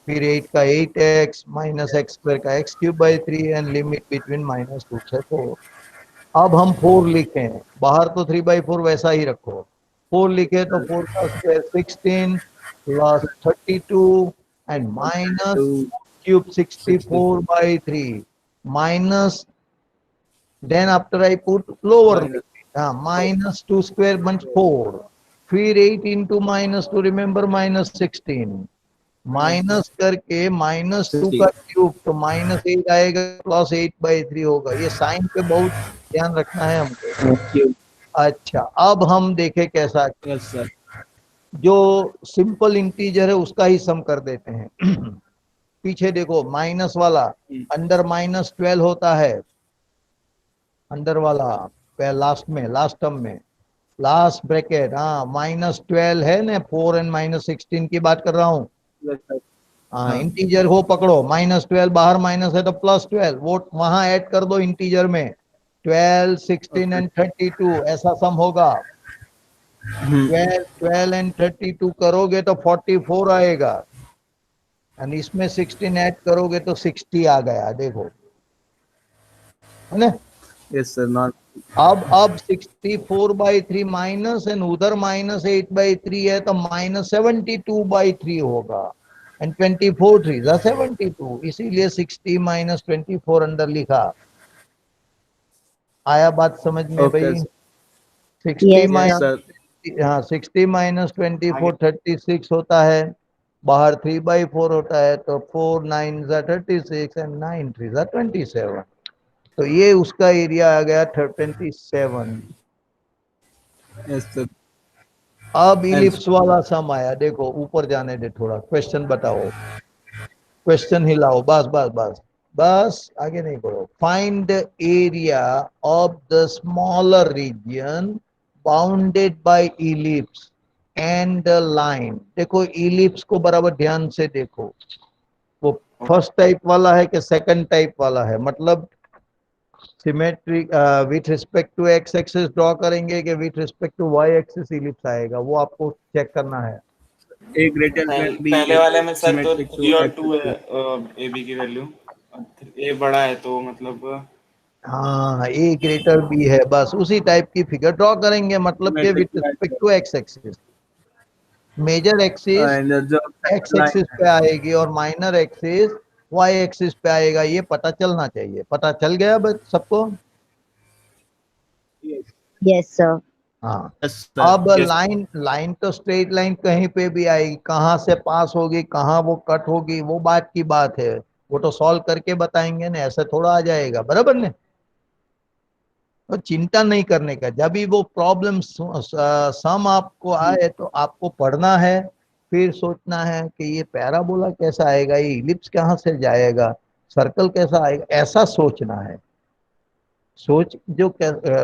A: फिर 8 का 8x माइनस x² का x³ 3, एंड लिमिट बिटवीन -2 से 4। अब हम 4 लिखें, बाहर तो 3/4 वैसा ही रखो, 4 लिखे तो 4 का square 16 plus 32, and minus
F: Two,
A: cube
F: 60.
A: 64/3, minus, then after I put lower
F: Minus.
A: -2 square means 4, फिर 8 into -2, remember -16, माइनस करके -2 का क्यूब तो -8 आएगा, +8/3 होगा। ये साइन पे बहुत ध्यान रखना है हमको।
F: Okay.
A: अच्छा, अब हम देखें कैसा,
F: Yes, sir.
A: जो सिंपल इंटीजर है उसका ही सम कर देते हैं। पीछे देखो, माइनस वाला अंडर -12 होता है, अंडर वाला लास्ट में, लास्ट टर्म में, लास्ट ब्रैकेट, हाँ -12 है ना, 4 एंड -16 की बात कर रहा हूँ।
F: Yes, sir.
A: हाँ, इंटीजर हो पकड़ो, -12 बाहर माइनस है तो +12, वो वहां ऐड कर दो इंटीजर में, 12, 16 एंड 32, ऐसा सम होगा। 12 एंड 32 करोगे तो 44 आएगा, एंड इसमें 16 ऐड करोगे तो 60 आ गया, देखो, है ना।
F: Yes, sir. Not.
A: अब 64/3 माइनस, एंड उधर -8/3 है तो -72/3 होगा, एंड 24 3 72, इसीलिए 60 -24 अंदर लिखा। आया बात समझ में
F: Okay,
A: भाई?
F: sir.
A: 60
E: Yes,
F: Yes,
A: minus,
F: sir.
A: हाँ 60 -24 36 होता है, बाहर 3/4 होता है, तो 4 9 36 एंड 9 3 27, तो ये उसका एरिया आ गया 27।
F: Yes, sir.
A: अब इलिप्स वाला सम आया, देखो ऊपर जाने दे थोड़ा, क्वेश्चन बताओ, क्वेश्चन हिलाओ, बस बस बस बस, आगे नहीं बढ़ो। Find the area of the smaller region bounded bye ellipse and the line. देखो इलिप्स को बराबर ध्यान से देखो, वो फर्स्ट टाइप वाला है कि सेकंड टाइप वाला है, मतलब symmetric with respect to x axis draw करेंगे कि with respect to y axis ellipse आएगा, वो आपको चेक करना है।
F: A greater than B.
B: पहले वाले में सर तो
F: Symmetric to
B: 3 और
F: X
B: 2 है, ए बी की वैल्यू, ए बड़ा है तो मतलब
A: हाँ, ए ग्रेटर बी है, बस उसी टाइप की फिगर ड्रॉ करेंगे, मतलब के with
F: Symmetric to
A: respect
F: X.
A: To x axis, major axis
F: And the
A: x
F: line.
A: Axis पे आएगी और माइनर एक्सिस वाई एक्सिस पे आएगा, ये पता चलना चाहिए। पता चल गया बस सबको?
E: Yes, sir.
A: हाँ,
F: Yes, sir.
A: अब
B: Yes.
A: लाइन तो स्ट्रेट लाइन कहीं पे भी आएगी, कहाँ से पास होगी, कहाँ वो कट होगी, वो बात की बात है, वो तो सॉल्व करके बताएंगे ना, ऐसे थोड़ा आ जाएगा, बराबर ने। तो चिंता नहीं करने का, जब भी वो प्रॉब्लम सम आपको आए तो आपको पढ़ना है, फिर सोचना है कि ये पैराबोला कैसा आएगा, ये इलिप्स कहाँ से जाएगा, सर्कल कैसा आएगा, ऐसा सोचना है। सोच जो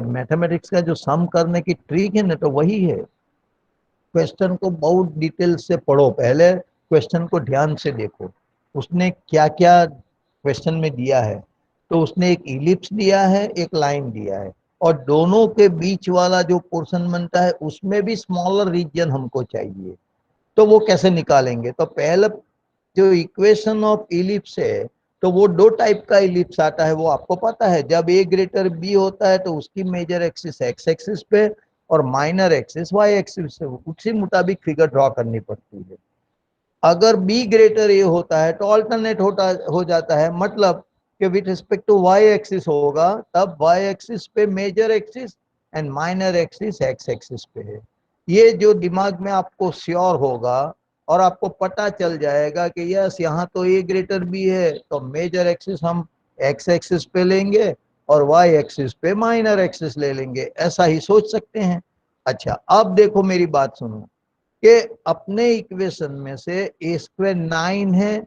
A: मैथमेटिक्स का जो सम करने की ट्रिक है ना, तो वही है। क्वेश्चन को बहुत डिटेल से पढ़ो, पहले क्वेश्चन को ध्यान से देखो, उसने क्या क्या क्वेश्चन में दिया है। तो उसने एक इलिप्स दिया है, एक लाइन दिया है, और दोनों के बीच वाला जो पोर्शन बनता है उसमें भी स्मॉलर रीजन हमको चाहिए। तो वो कैसे निकालेंगे, तो पहले जो इक्वेशन ऑफ इलिप्स है, तो वो दो टाइप का इलिप्स आता है, वो आपको पता है। जब ए ग्रेटर बी होता है तो उसकी मेजर एक्सिस एक्स एक्सिस पे और माइनर एक्सिस वाई एक्सिस पे, उसी मुताबिक फिगर ड्रॉ करनी पड़ती है। अगर बी ग्रेटर ए होता है तो ऑल्टरनेट हो जाता है, मतलब कि with respect to y axis होगा, तब वाई एक्सिस पे major axis and minor axis x axis पे है। ये जो दिमाग में आपको श्योर होगा और आपको पता चल जाएगा कि यस यहाँ तो ए ग्रेटर बी है, तो मेजर एक्सिस हम एक्स एक्सिस पे लेंगे और वाई एक्सिस पे माइनर एक्सिस ले लेंगे, ऐसा ही सोच सकते हैं। अच्छा, अब देखो मेरी बात सुनो कि अपने इक्वेशन में से ए स्क्वायर 9 है,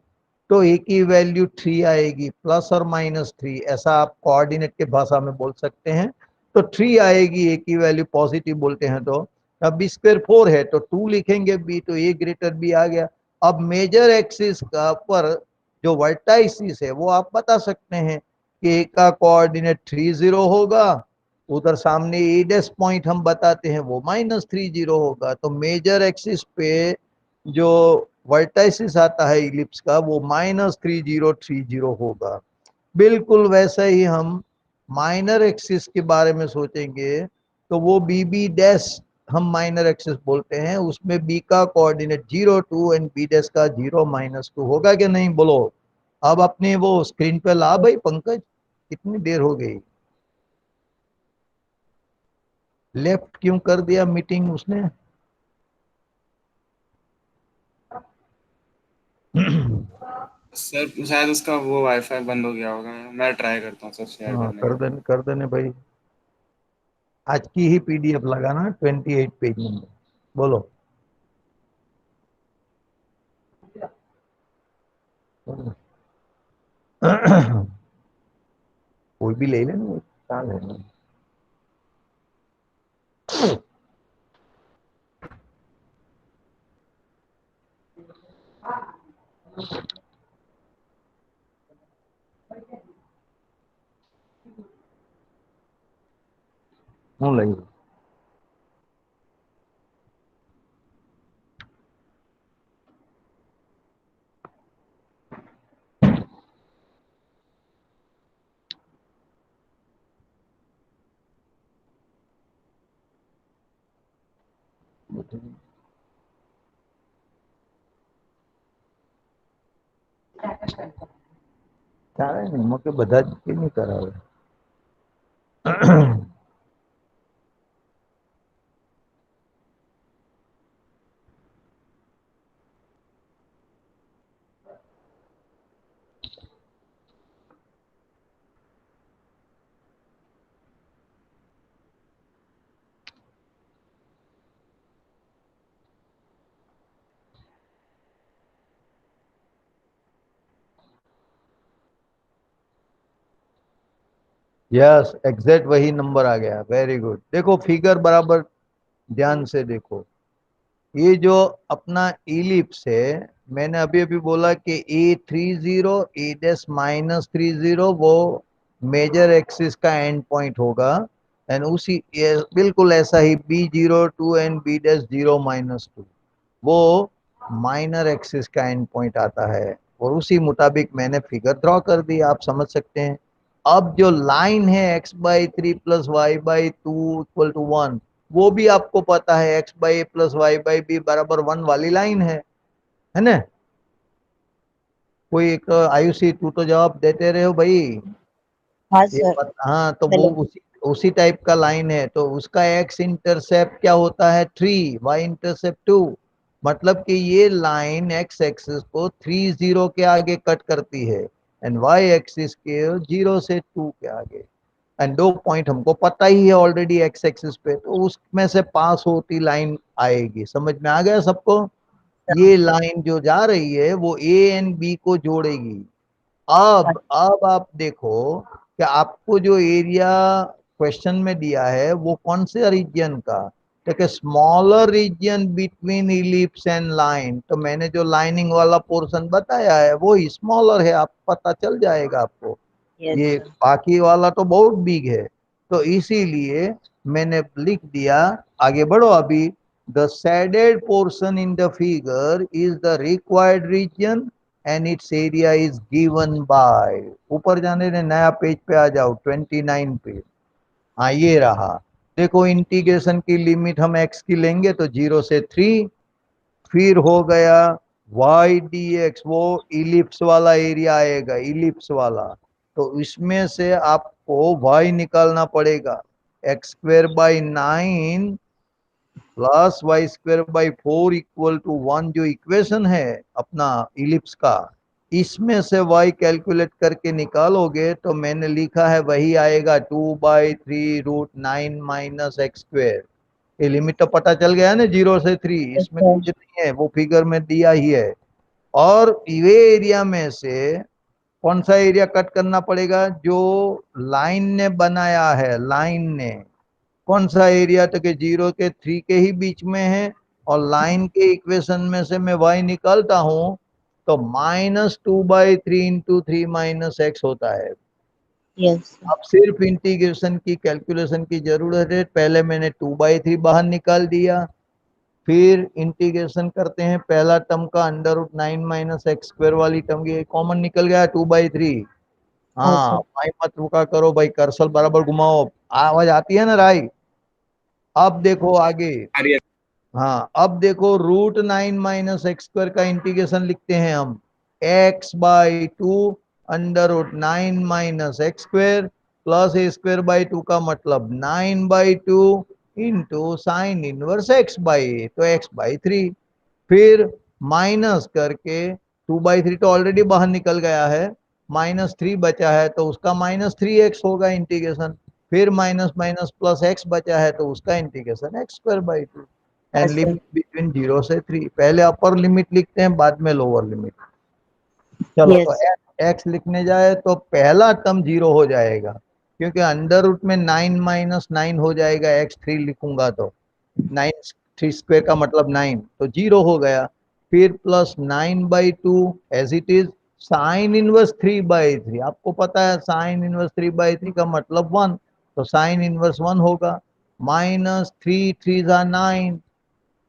A: तो ए की वैल्यू 3 आएगी, प्लस और माइनस 3, ऐसा आप कोऑर्डिनेट के भाषा में बोल सकते हैं। तो 3 आएगी, ए की वैल्यू पॉजिटिव बोलते हैं तो। अब बी स्क्वायर 4 है तो 2 लिखेंगे बी, तो ए ग्रेटर बी आ गया। अब मेजर एक्सिस का पर जो वर्टाइसिस है वो आप बता सकते हैं कि ए का कोऑर्डिनेट 30 होगा, उधर सामने ए डैश पॉइंट हम बताते हैं वो -30 होगा। तो मेजर एक्सिस पे जो वर्टाइसिस आता है इलिप्स का वो -3030 होगा। बिल्कुल वैसे ही हम माइनर एक्सिस के बारे में सोचेंगे तो वो बी बी डैश हम माइनर एक्सिस बोलते हैं, उसमें बी का कोऑर्डिनेट 0 2 एंड बी डैश का 0 -2 होगा कि नहीं बोलो। अब अपने वो स्क्रीन पे ला भाई पंकज, कितनी देर हो गई, लेफ्ट क्यों कर दिया मीटिंग उसने।
B: सर शायद उसका वो वाईफाई बंद हो गया होगा, मैं ट्राई करता हूँ सर शेयर
A: हाँ,
B: करने का।
A: कर देने भाई। आज की ही पीडीएफ लगाना 28 पेज नंबर, बोलो। कोई भी ले लेना, क्या लेना। हूँ लगी ચાલે ને, મકે બધા જ કે નહીં કરાવે। यस, एग्जैक्ट वही नंबर आ गया, वेरी गुड। देखो फिगर बराबर ध्यान से देखो, ये जो अपना इलिप्स है, मैंने अभी अभी बोला कि A30 ए डैश -30 वो मेजर एक्सिस का एंड पॉइंट होगा, एंड उसी बिल्कुल ऐसा ही B02 एंड B डैश 0 -2 वो माइनर एक्सिस का एंड पॉइंट आता है, और उसी मुताबिक मैंने फिगर ड्रॉ कर दी, आप समझ सकते हैं। अब जो लाइन है x/3 + y/2 = 1, वो भी आपको पता है x/a + y/b = 1 वाली लाइन है ना। कोई एक आयुषी, तू तो जवाब देते रहे हो भाई।
E: हाँ
A: ये
E: सर।
A: हाँ, तो वो
E: चलो।
A: उसी टाइप का लाइन है, तो उसका एक्स इंटरसेप्ट क्या होता है 3, वाई इंटरसेप्ट 2। मतलब कि ये लाइन एक्स एक्सिस को 3 0 के आगे कट करती है एंड वाई एक्सिस के 0 से 2 के आगे। एंड 2 पॉइंट हमको पता ही है ऑलरेडी एक्स एक्सिस पे, तो उसमें से पास होती लाइन आएगी। समझ में आ गया सबको? ये लाइन जो जा रही है वो ए एंड बी को जोड़ेगी। अब आप देखो कि आपको जो एरिया क्वेश्चन में दिया है वो कौन से रीजन का, देखिए smaller region between ellipse and line, तो मैंने जो लाइनिंग वाला पोर्शन बताया है वो स्मॉलर है, आप पता चल जाएगा आपको।
E: यस
A: ये
E: सर।
A: बाकी वाला तो बहुत बिग है, तो इसीलिए मैंने लिख दिया। आगे बढ़ो अभी। The shaded portion in the figure is the required region and its area is given by. ऊपर जाने ने नया पेज पे आ जाओ 29 पे। हाँ ये रहा। देखो इंटीग्रेशन की लिमिट हम x की लेंगे तो 0 से 3, फिर हो गया y dx, वो इलिप्स वाला एरिया आएगा, इलिप्स वाला। तो इसमें से आपको y निकालना पड़ेगा, x square by 9 plus y square by 4 equal to 1, जो इक्वेशन है अपना इलिप्स का, इसमें से y कैलकुलेट करके निकालोगे तो मैंने लिखा है वही आएगा 2/3 √9 माइनस एक्स स्क्वेयर। ये लिमिट तो पता चल गया है ना, 0 से 3, इसमें कुछ नहीं है, वो फिगर में दिया ही है। और ये एरिया में से कौन सा एरिया कट करना पड़ेगा, जो लाइन ने बनाया है, लाइन ने कौन सा एरिया, तो कि 0 के 3 के ही बीच में है। और लाइन के इक्वेशन में से मैं y निकालता हूं तो -2/3 इंटू 3 माइनस एक्स होता है।
E: यस
A: अब सिर्फ इंटीग्रेशन की कैलकुलेशन की जरूरत है। पहले मैंने 2/3 बाहर निकाल दिया, फिर इंटीग्रेशन करते हैं पहला टर्म का, √9 माइनस एक्स स्क्वायर वाली टर्म, ये कॉमन निकल गया 2/3। हाँ भाई मत रुका करो भाई, कर्सर बराबर घुमाओ, आवाज आती है ना राई? अब देखो आगे।
B: अरे
A: हाँ अब देखो √9 माइनस एक्स स्क्वायर का इंटीग्रेशन लिखते हैं हम, x/2 √9 minus x square plus a square by 2 का मतलब 9/2 इंटू साइन इनवर्स x/a, तो x/3। फिर माइनस करके 2/3 तो ऑलरेडी बाहर निकल गया है, -3 बचा है तो उसका -3x होगा इंटीग्रेशन। फिर माइनस माइनस प्लस x बचा है तो उसका integration x²/2 and limit between 0 से 3। पहले अपर लिमिट लिखते हैं बाद में लोअर लिमिट। चलो तो
E: यस
A: x लिखने जाए तो पहला टर्म 0 हो जाएगा, क्योंकि अंडर रूट में 9 माइनस 9 हो जाएगा, x3 लिखूंगा तो 9 3 स्क्वायर का मतलब 9, तो 0 हो गया। फिर plus 9/2 as it is, sine inverse 3/3, आपको पता है साइन इनवर्स 3/3 का मतलब 1, तो साइन इनवर्स 1 होगा। माइनस 3 3 9,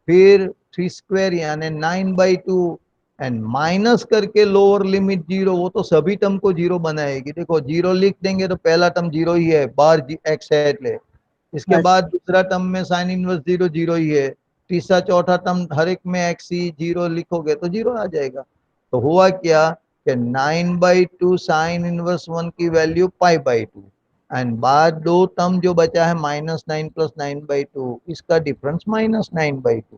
A: फिर 3 स्क्वायर यानी 9/2 एंड माइनस करके लोअर लिमिट 0, वो तो सभी टर्म को 0 बनाएगी। देखो 0 लिख देंगे तो पहला टर्म 0 ही है, बार एक्स है ले। इसके बाद दूसरा टर्म में साइन इनवर्स 0 0 ही है, तीसरा चौथा टर्म हर एक में एक्स ही 0 लिखोगे तो 0 आ जाएगा। तो हुआ क्या कि 9/2 साइन इनवर्स 1 की वैल्यू π/2 एंड बाद दो टर्म जो बचा है -9 प्लस 9/2, इसका डिफरेंस -9/2।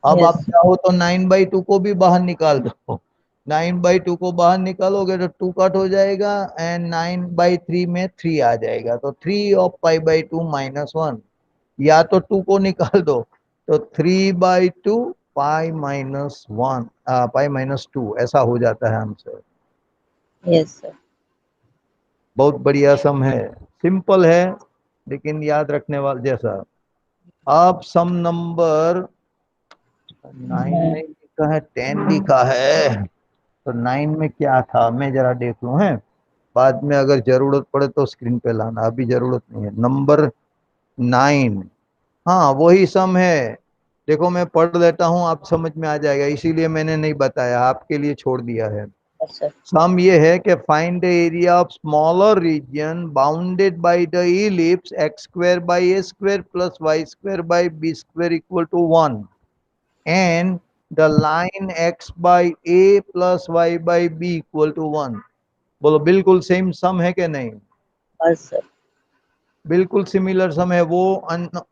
A: अब आप
E: यस
A: चाहो तो 9/2 को भी बाहर निकाल दो, 9/2 को बाहर निकालोगे तो 2 कट हो जाएगा एंड 9/3 में 3 आ जाएगा, तो 3 ऑफ π/2 -1, या तो 2 को निकाल दो तो 3/2 π-1 π-2 ऐसा हो जाता है आंसर।
E: Yes sir.
A: बहुत बढ़िया सम है, सिंपल है लेकिन याद रखने वाला जैसा। अब सम नंबर 9 में लिखा है, 10 लिखा है, तो 9 में क्या था मैं जरा देख लूं है, बाद में अगर जरूरत पड़े तो स्क्रीन पे लाना, अभी जरूरत नहीं है। नंबर 9, हाँ वही सम है। देखो मैं पढ़ लेता हूँ, आप समझ में आ जाएगा, इसीलिए मैंने नहीं बताया, आपके लिए छोड़ दिया है।
E: Yes sir.
A: सम ये है कि find the area of smaller region bounded by the ellipse x²/a² plus y²/b² equal to 1 and the line x/a plus y/b equal to 1। बोलो बिल्कुल सेम सम है कि नहीं?
E: Yes sir.
A: बिल्कुल सिमिलर सम है। वो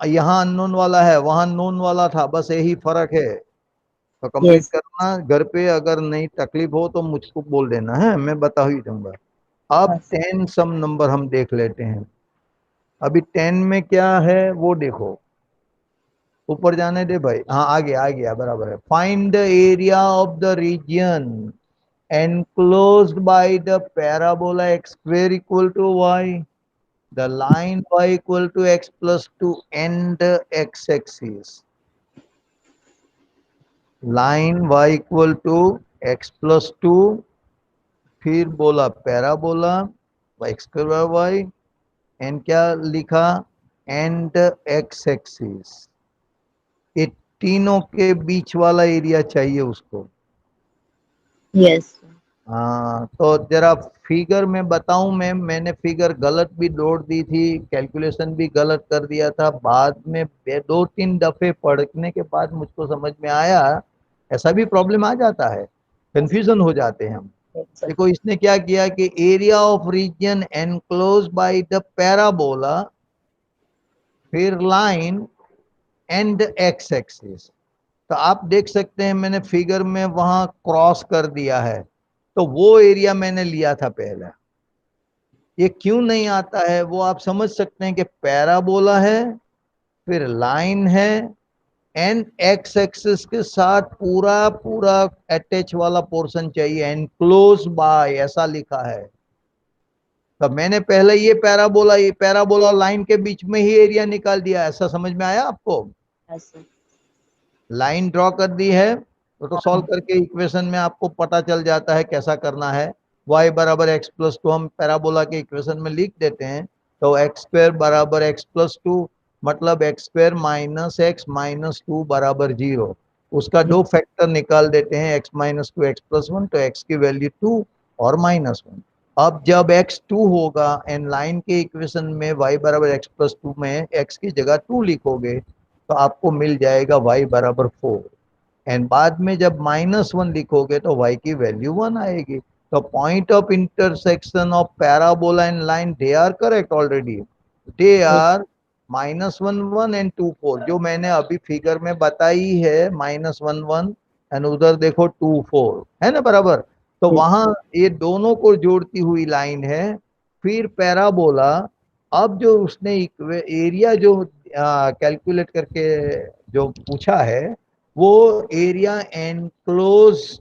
A: यहाँ अननोन वाला है, वहां नोन वाला था, बस यही फर्क है। तो कंप्लीट
E: Yes.
A: करना घर पे, अगर नहीं तकलीफ हो तो मुझको बोल देना है, मैं बता ही दूंगा। अब
E: Yes.
A: 10 सम नंबर हम देख लेते हैं। अभी 10 में क्या है वो देखो, ऊपर जाने दे भाई, हाँ आ गया बराबर है। Find the area of the region enclosed by the parabola x square equal to y, the line y equal to x plus 2 and the x axis, line y equal to x plus 2, फिर बोला parabola x square y, and क्या लिखा, and x axis. ये तीनों के बीच वाला area चाहिए उसको।
E: Yes.
A: हाँ, तो जरा फिगर में बताऊं, मैंने फिगर गलत भी जोड़ दी थी, कैलकुलेशन भी गलत कर दिया था। बाद में 2-3 दफे पढ़ने के बाद मुझको समझ में आया ऐसा भी प्रॉब्लम आ जाता है, कंफ्यूजन हो जाते हैं हम।
E: Yes, sir.
A: देखो इसने क्या किया कि area of region enclose by the parabola, फिर लाइन एंड एक्स एक्सिस। तो आप देख सकते हैं मैंने फिगर में वहां क्रॉस कर दिया है, तो वो एरिया मैंने लिया था पहले। ये क्यों नहीं आता है वो आप समझ सकते हैं कि पैराबोला है, फिर लाइन है, एंड एक्स एक्सिस के साथ पूरा पूरा अटैच वाला पोर्शन चाहिए, एनक्लोज बाय ऐसा लिखा है। तो मैंने पहले ये पैराबोला लाइन के बीच में ही एरिया निकाल दिया। ऐसा समझ में आया आपको?
E: Yes, sir.
A: लाइन ड्रॉ कर दी है तो सॉल्व करके इक्वेशन में आपको पता चल जाता है कैसा करना है। y बराबर एक्स प्लस टू हम पैराबोला के इक्वेशन में लिख देते हैं, तो एक्स स्क्वायर बराबर एक्स प्लस टू, मतलब x square minus x minus to बराबर 0। उसका दो फैक्टर निकाल देते हैं, x minus two x plus one, तो एक्स की वैल्यू 2 और -1। अब जब x 2 होगा एंड लाइन के इक्वेशन में y बराबर एक्स प्लस टू में x की जगह 2 लिखोगे तो आपको मिल जाएगा y बराबर 4। एंड बाद में जब -1 लिखोगे तो y की वैल्यू 1 आएगी। तो point of intersection of parabola and line, they are correct already, they are -1 1 and 2 4, जो मैंने अभी फिगर में बताई है, -1 1 एंड उधर देखो 2 4, है ना बराबर। तो
E: Yes.
A: वहां ये दोनों को जोड़ती हुई लाइन है। फिर पैराबोला, अब जो उसने एरिया जो कैलकुलेट करके जो पूछा है, वो area enclose,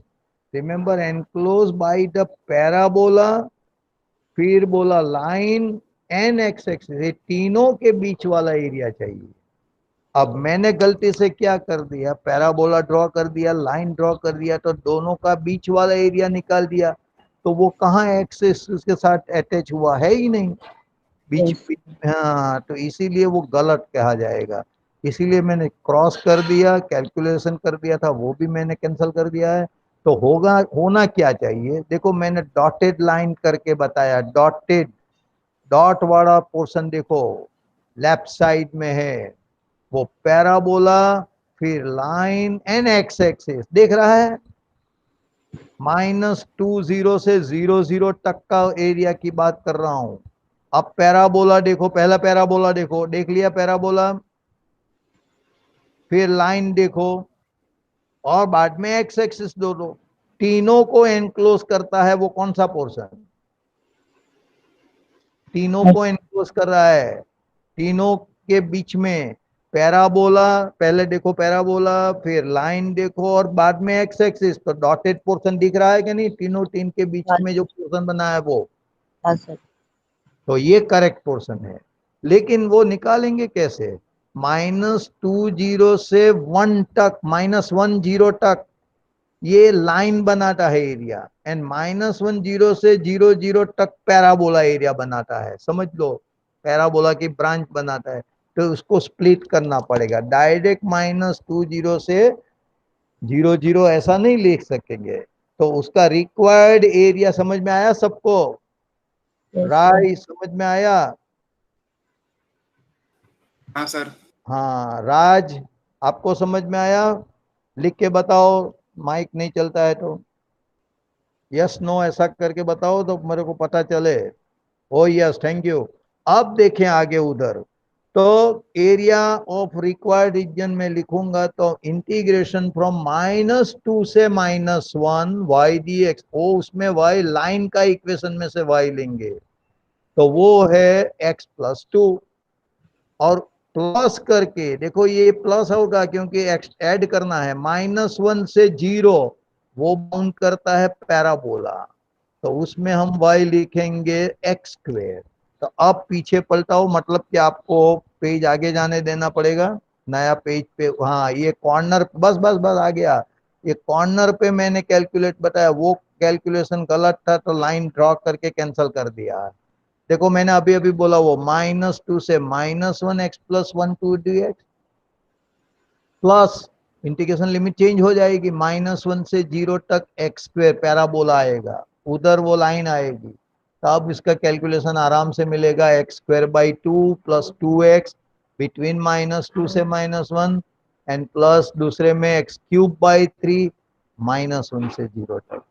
A: remember enclose by the parabola, फिर बोला लाइन एन एक्स एक्सिस, ये तीनों के बीच वाला एरिया चाहिए। अब मैंने गलती से क्या कर दिया, पैराबोला ड्रॉ कर दिया, लाइन ड्रॉ कर दिया, तो दोनों का बीच वाला एरिया निकाल दिया, तो वो कहाँ एक्सिस के साथ अटैच हुआ है ही नहीं, बीच
E: Yes.
A: बीच। हाँ, तो इसीलिए वो गलत कहा जाएगा। इसीलिए मैंने क्रॉस कर दिया, कैलकुलेशन कर दिया था वो भी मैंने कैंसिल कर दिया है। तो होगा, होना क्या चाहिए, देखो मैंने डॉटेड लाइन करके बताया, डॉटेड, डॉट वाला पोर्शन देखो लेफ्ट साइड में है, वो पैराबोला, फिर लाइन एन एक्स एक्सिस देख रहा है, -2 0 से 0 0 तक का एरिया की बात कर रहा हूं। अब पैराबोला देखो, पहला पैराबोला देखो, देख लिया पैराबोला, फिर लाइन देखो, और बाद में एक्स एक्सिस दो दो, तीनों को एनक्लोज करता है वो कौन सा पोर्शन, तीनों को एनक्लोज कर रहा है। तीनों के बीच में पैराबोला, पहले देखो पैराबोला, फिर लाइन देखो, और बाद में एक्स एक्सिस, तो डॉटेड पोर्शन दिख रहा है कि नहीं, तीनों तीन के बीच में जो पोर्शन बना है वो,
E: Yes, sir.
A: तो ये करेक्ट पोर्शन है। लेकिन वो निकालेंगे कैसे, -2 0 से 1 तक, -1 0 तक ये लाइन बनाता है एरिया, एंड -1 0 से 0 0 तक पैराबोला एरिया बनाता है, समझ लो पैराबोला की ब्रांच बनाता है। तो उसको स्प्लिट करना पड़ेगा, डायरेक्ट -2 0 से 0 0 ऐसा नहीं लिख सकेंगे। तो उसका रिक्वायर्ड एरिया समझ में आया सबको,
E: Yes, sir.
A: राय समझ में आया?
B: हाँ सर।
A: हाँ राज, आपको समझ में आया? लिख के बताओ, माइक नहीं चलता है तो यस नो ऐसा करके बताओ तो मेरे को पता चले। ओ यस, थैंक यू। अब देखें आगे उधर, तो एरिया ऑफ रिक्वायर्ड रीजन में लिखूंगा तो इंटीग्रेशन फ्रॉम -2 से -1 वाई डी एक्स, ओ उसमें वाई लाइन का इक्वेशन में से वाई लेंगे तो वो है x+2, और प्लस करके देखो ये प्लस होगा क्योंकि एक्स ऐड करना है, -1 से 0 वो बाउंड करता है पैराबोला, तो उसमें हम y लिखेंगे x²। तो अब पीछे पलटाओ, मतलब कि आपको पेज आगे जाने देना पड़ेगा, नया पेज पे। हाँ ये कॉर्नर, बस बस बस आ गया, ये कॉर्नर पे मैंने कैलकुलेट बताया, वो कैलकुलेशन गलत था तो लाइन ड्रॉ करके कैंसिल कर दिया। देखो मैंने अभी अभी बोला वो -2 से -1 x+1 2 dx plus integration limit change हो जाएगी, -1 से 0 तक x² पैराबोला आएगा, उधर वो लाइन आएगी, तब इसका कैलकुलेशन आराम से मिलेगा x²/2 + 2x बिटवीन -2 से -1 एंड प्लस दूसरे में x³/3 -1 से 0 तक।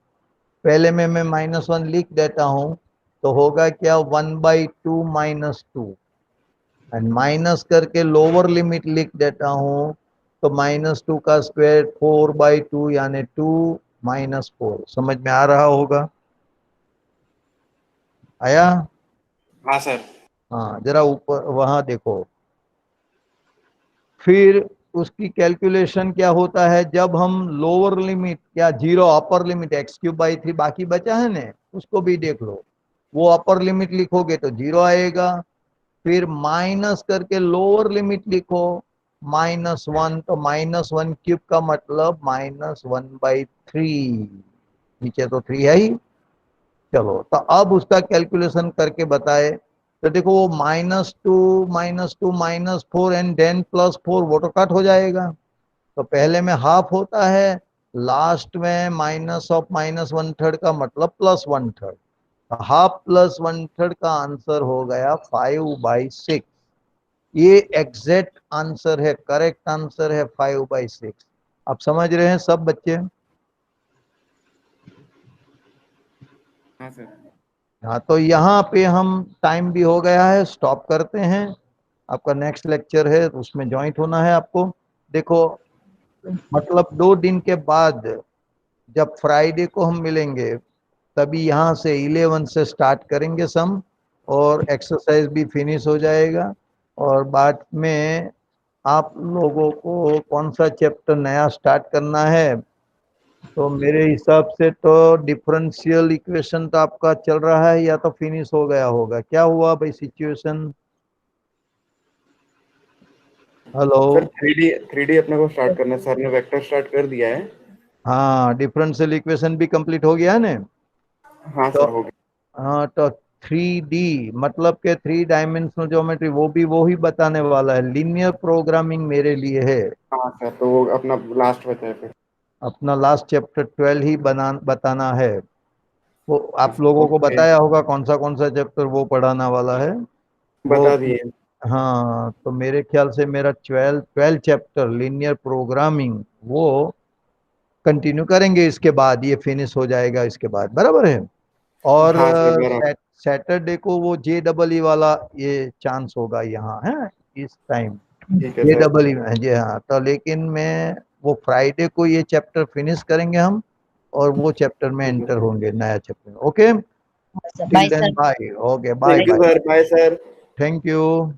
A: पहले में मैं -1 लिख देता हूं तो होगा क्या 1/2 -2 एंड माइनस करके लोअर लिमिट लिख देता हूं तो -2 का स्क्वायर 4/2 यानी 2 -4। समझ में आ रहा होगा? आया?
B: हाँ सर।
A: हाँ जरा ऊपर वहां देखो, फिर उसकी कैलकुलेशन क्या होता है जब हम लोअर लिमिट या 0 अपर लिमिट x³/3 बाकी बचा है ना, उसको भी देख लो, वो अपर लिमिट लिखोगे तो 0 आएगा, फिर माइनस करके लोअर लिमिट लिखो -1 तो -1³ का मतलब -1/3, नीचे तो 3 है ही। चलो तो अब उसका कैलकुलेशन करके बताए तो देखो वो -2 -4 एंड देन +4 वो तो कट हो जाएगा, तो पहले में हाफ होता है, लास्ट में -1/3 का मतलब +1/3, हाफ +1/3 का आंसर हो गया 5/6। ये एग्जैक्ट आंसर है, करेक्ट आंसर है 5/6। आप समझ रहे हैं सब बच्चे?
B: हाँ सर।
A: हाँ तो यहाँ पे हम, टाइम भी हो गया है, स्टॉप करते हैं, आपका नेक्स्ट लेक्चर है उसमें ज्वाइंट होना है आपको। देखो मतलब 2 दिन के बाद जब फ्राइडे को हम मिलेंगे तभी यहाँ से 11 से स्टार्ट करेंगे सम, और एक्सरसाइज भी फिनिश हो जाएगा, और बाद में आप लोगों को कौन सा चैप्टर नया स्टार्ट करना है, तो मेरे हिसाब से तो डिफरेंशियल इक्वेशन तो आपका चल रहा है या तो फिनिश हो गया होगा, क्या हुआ भाई सिचुएशन? हेलो?
B: सर 3D अपने को स्टार्ट करना है, सर ने वेक्टर स्टार्ट कर दिया है।
A: हाँ डिफरेंशियल इक्वेशन भी कंप्लीट हो गया है ना?
B: हाँ
A: तो
B: सर हो गया।
A: हाँ तो 3D मतलब के 3 डायमेंशनल ज्योमेट्री वो भी वो ही बताने वाला है, लीनियर प्रोग्रामिंग मेरे लिए है।
B: हाँ सर तो वो अपना लास्ट बचा है फिर।
A: अपना लास्ट चैप्टर 12 ही बताना है, वो आप लोगों को
B: ओके,
A: बताया होगा कौन सा चैप्टर वो पढ़ाना वाला है वो।
B: बता दिए।
A: हाँ तो मेरे ख्याल से मेरा 12 चैप्टर लीनियर प्रोग्रामिंग वो कंटिन्यू करेंगे, इसके बाद ये फिनिश हो जाएगा इसके बाद, बराबर है। और
B: हाँ सर बराबर।
A: सैटरडे को वो JEE वाला ये चांस होगा यहाँ है, इस टाइम
B: ठीक है सर।
A: JEE में जी हाँ, तो लेकिन मैं वो फ्राइडे को ये चैप्टर फिनिश करेंगे हम, और वो चैप्टर में
B: ठीक है
A: एंटर
B: सर।
A: होंगे नया चैप्टर। Okay
E: sir
A: till
E: bye
A: then
E: sir.
A: Bye, okay bye
B: thank you
A: bye,
B: sir, bye sir.
A: Thank you.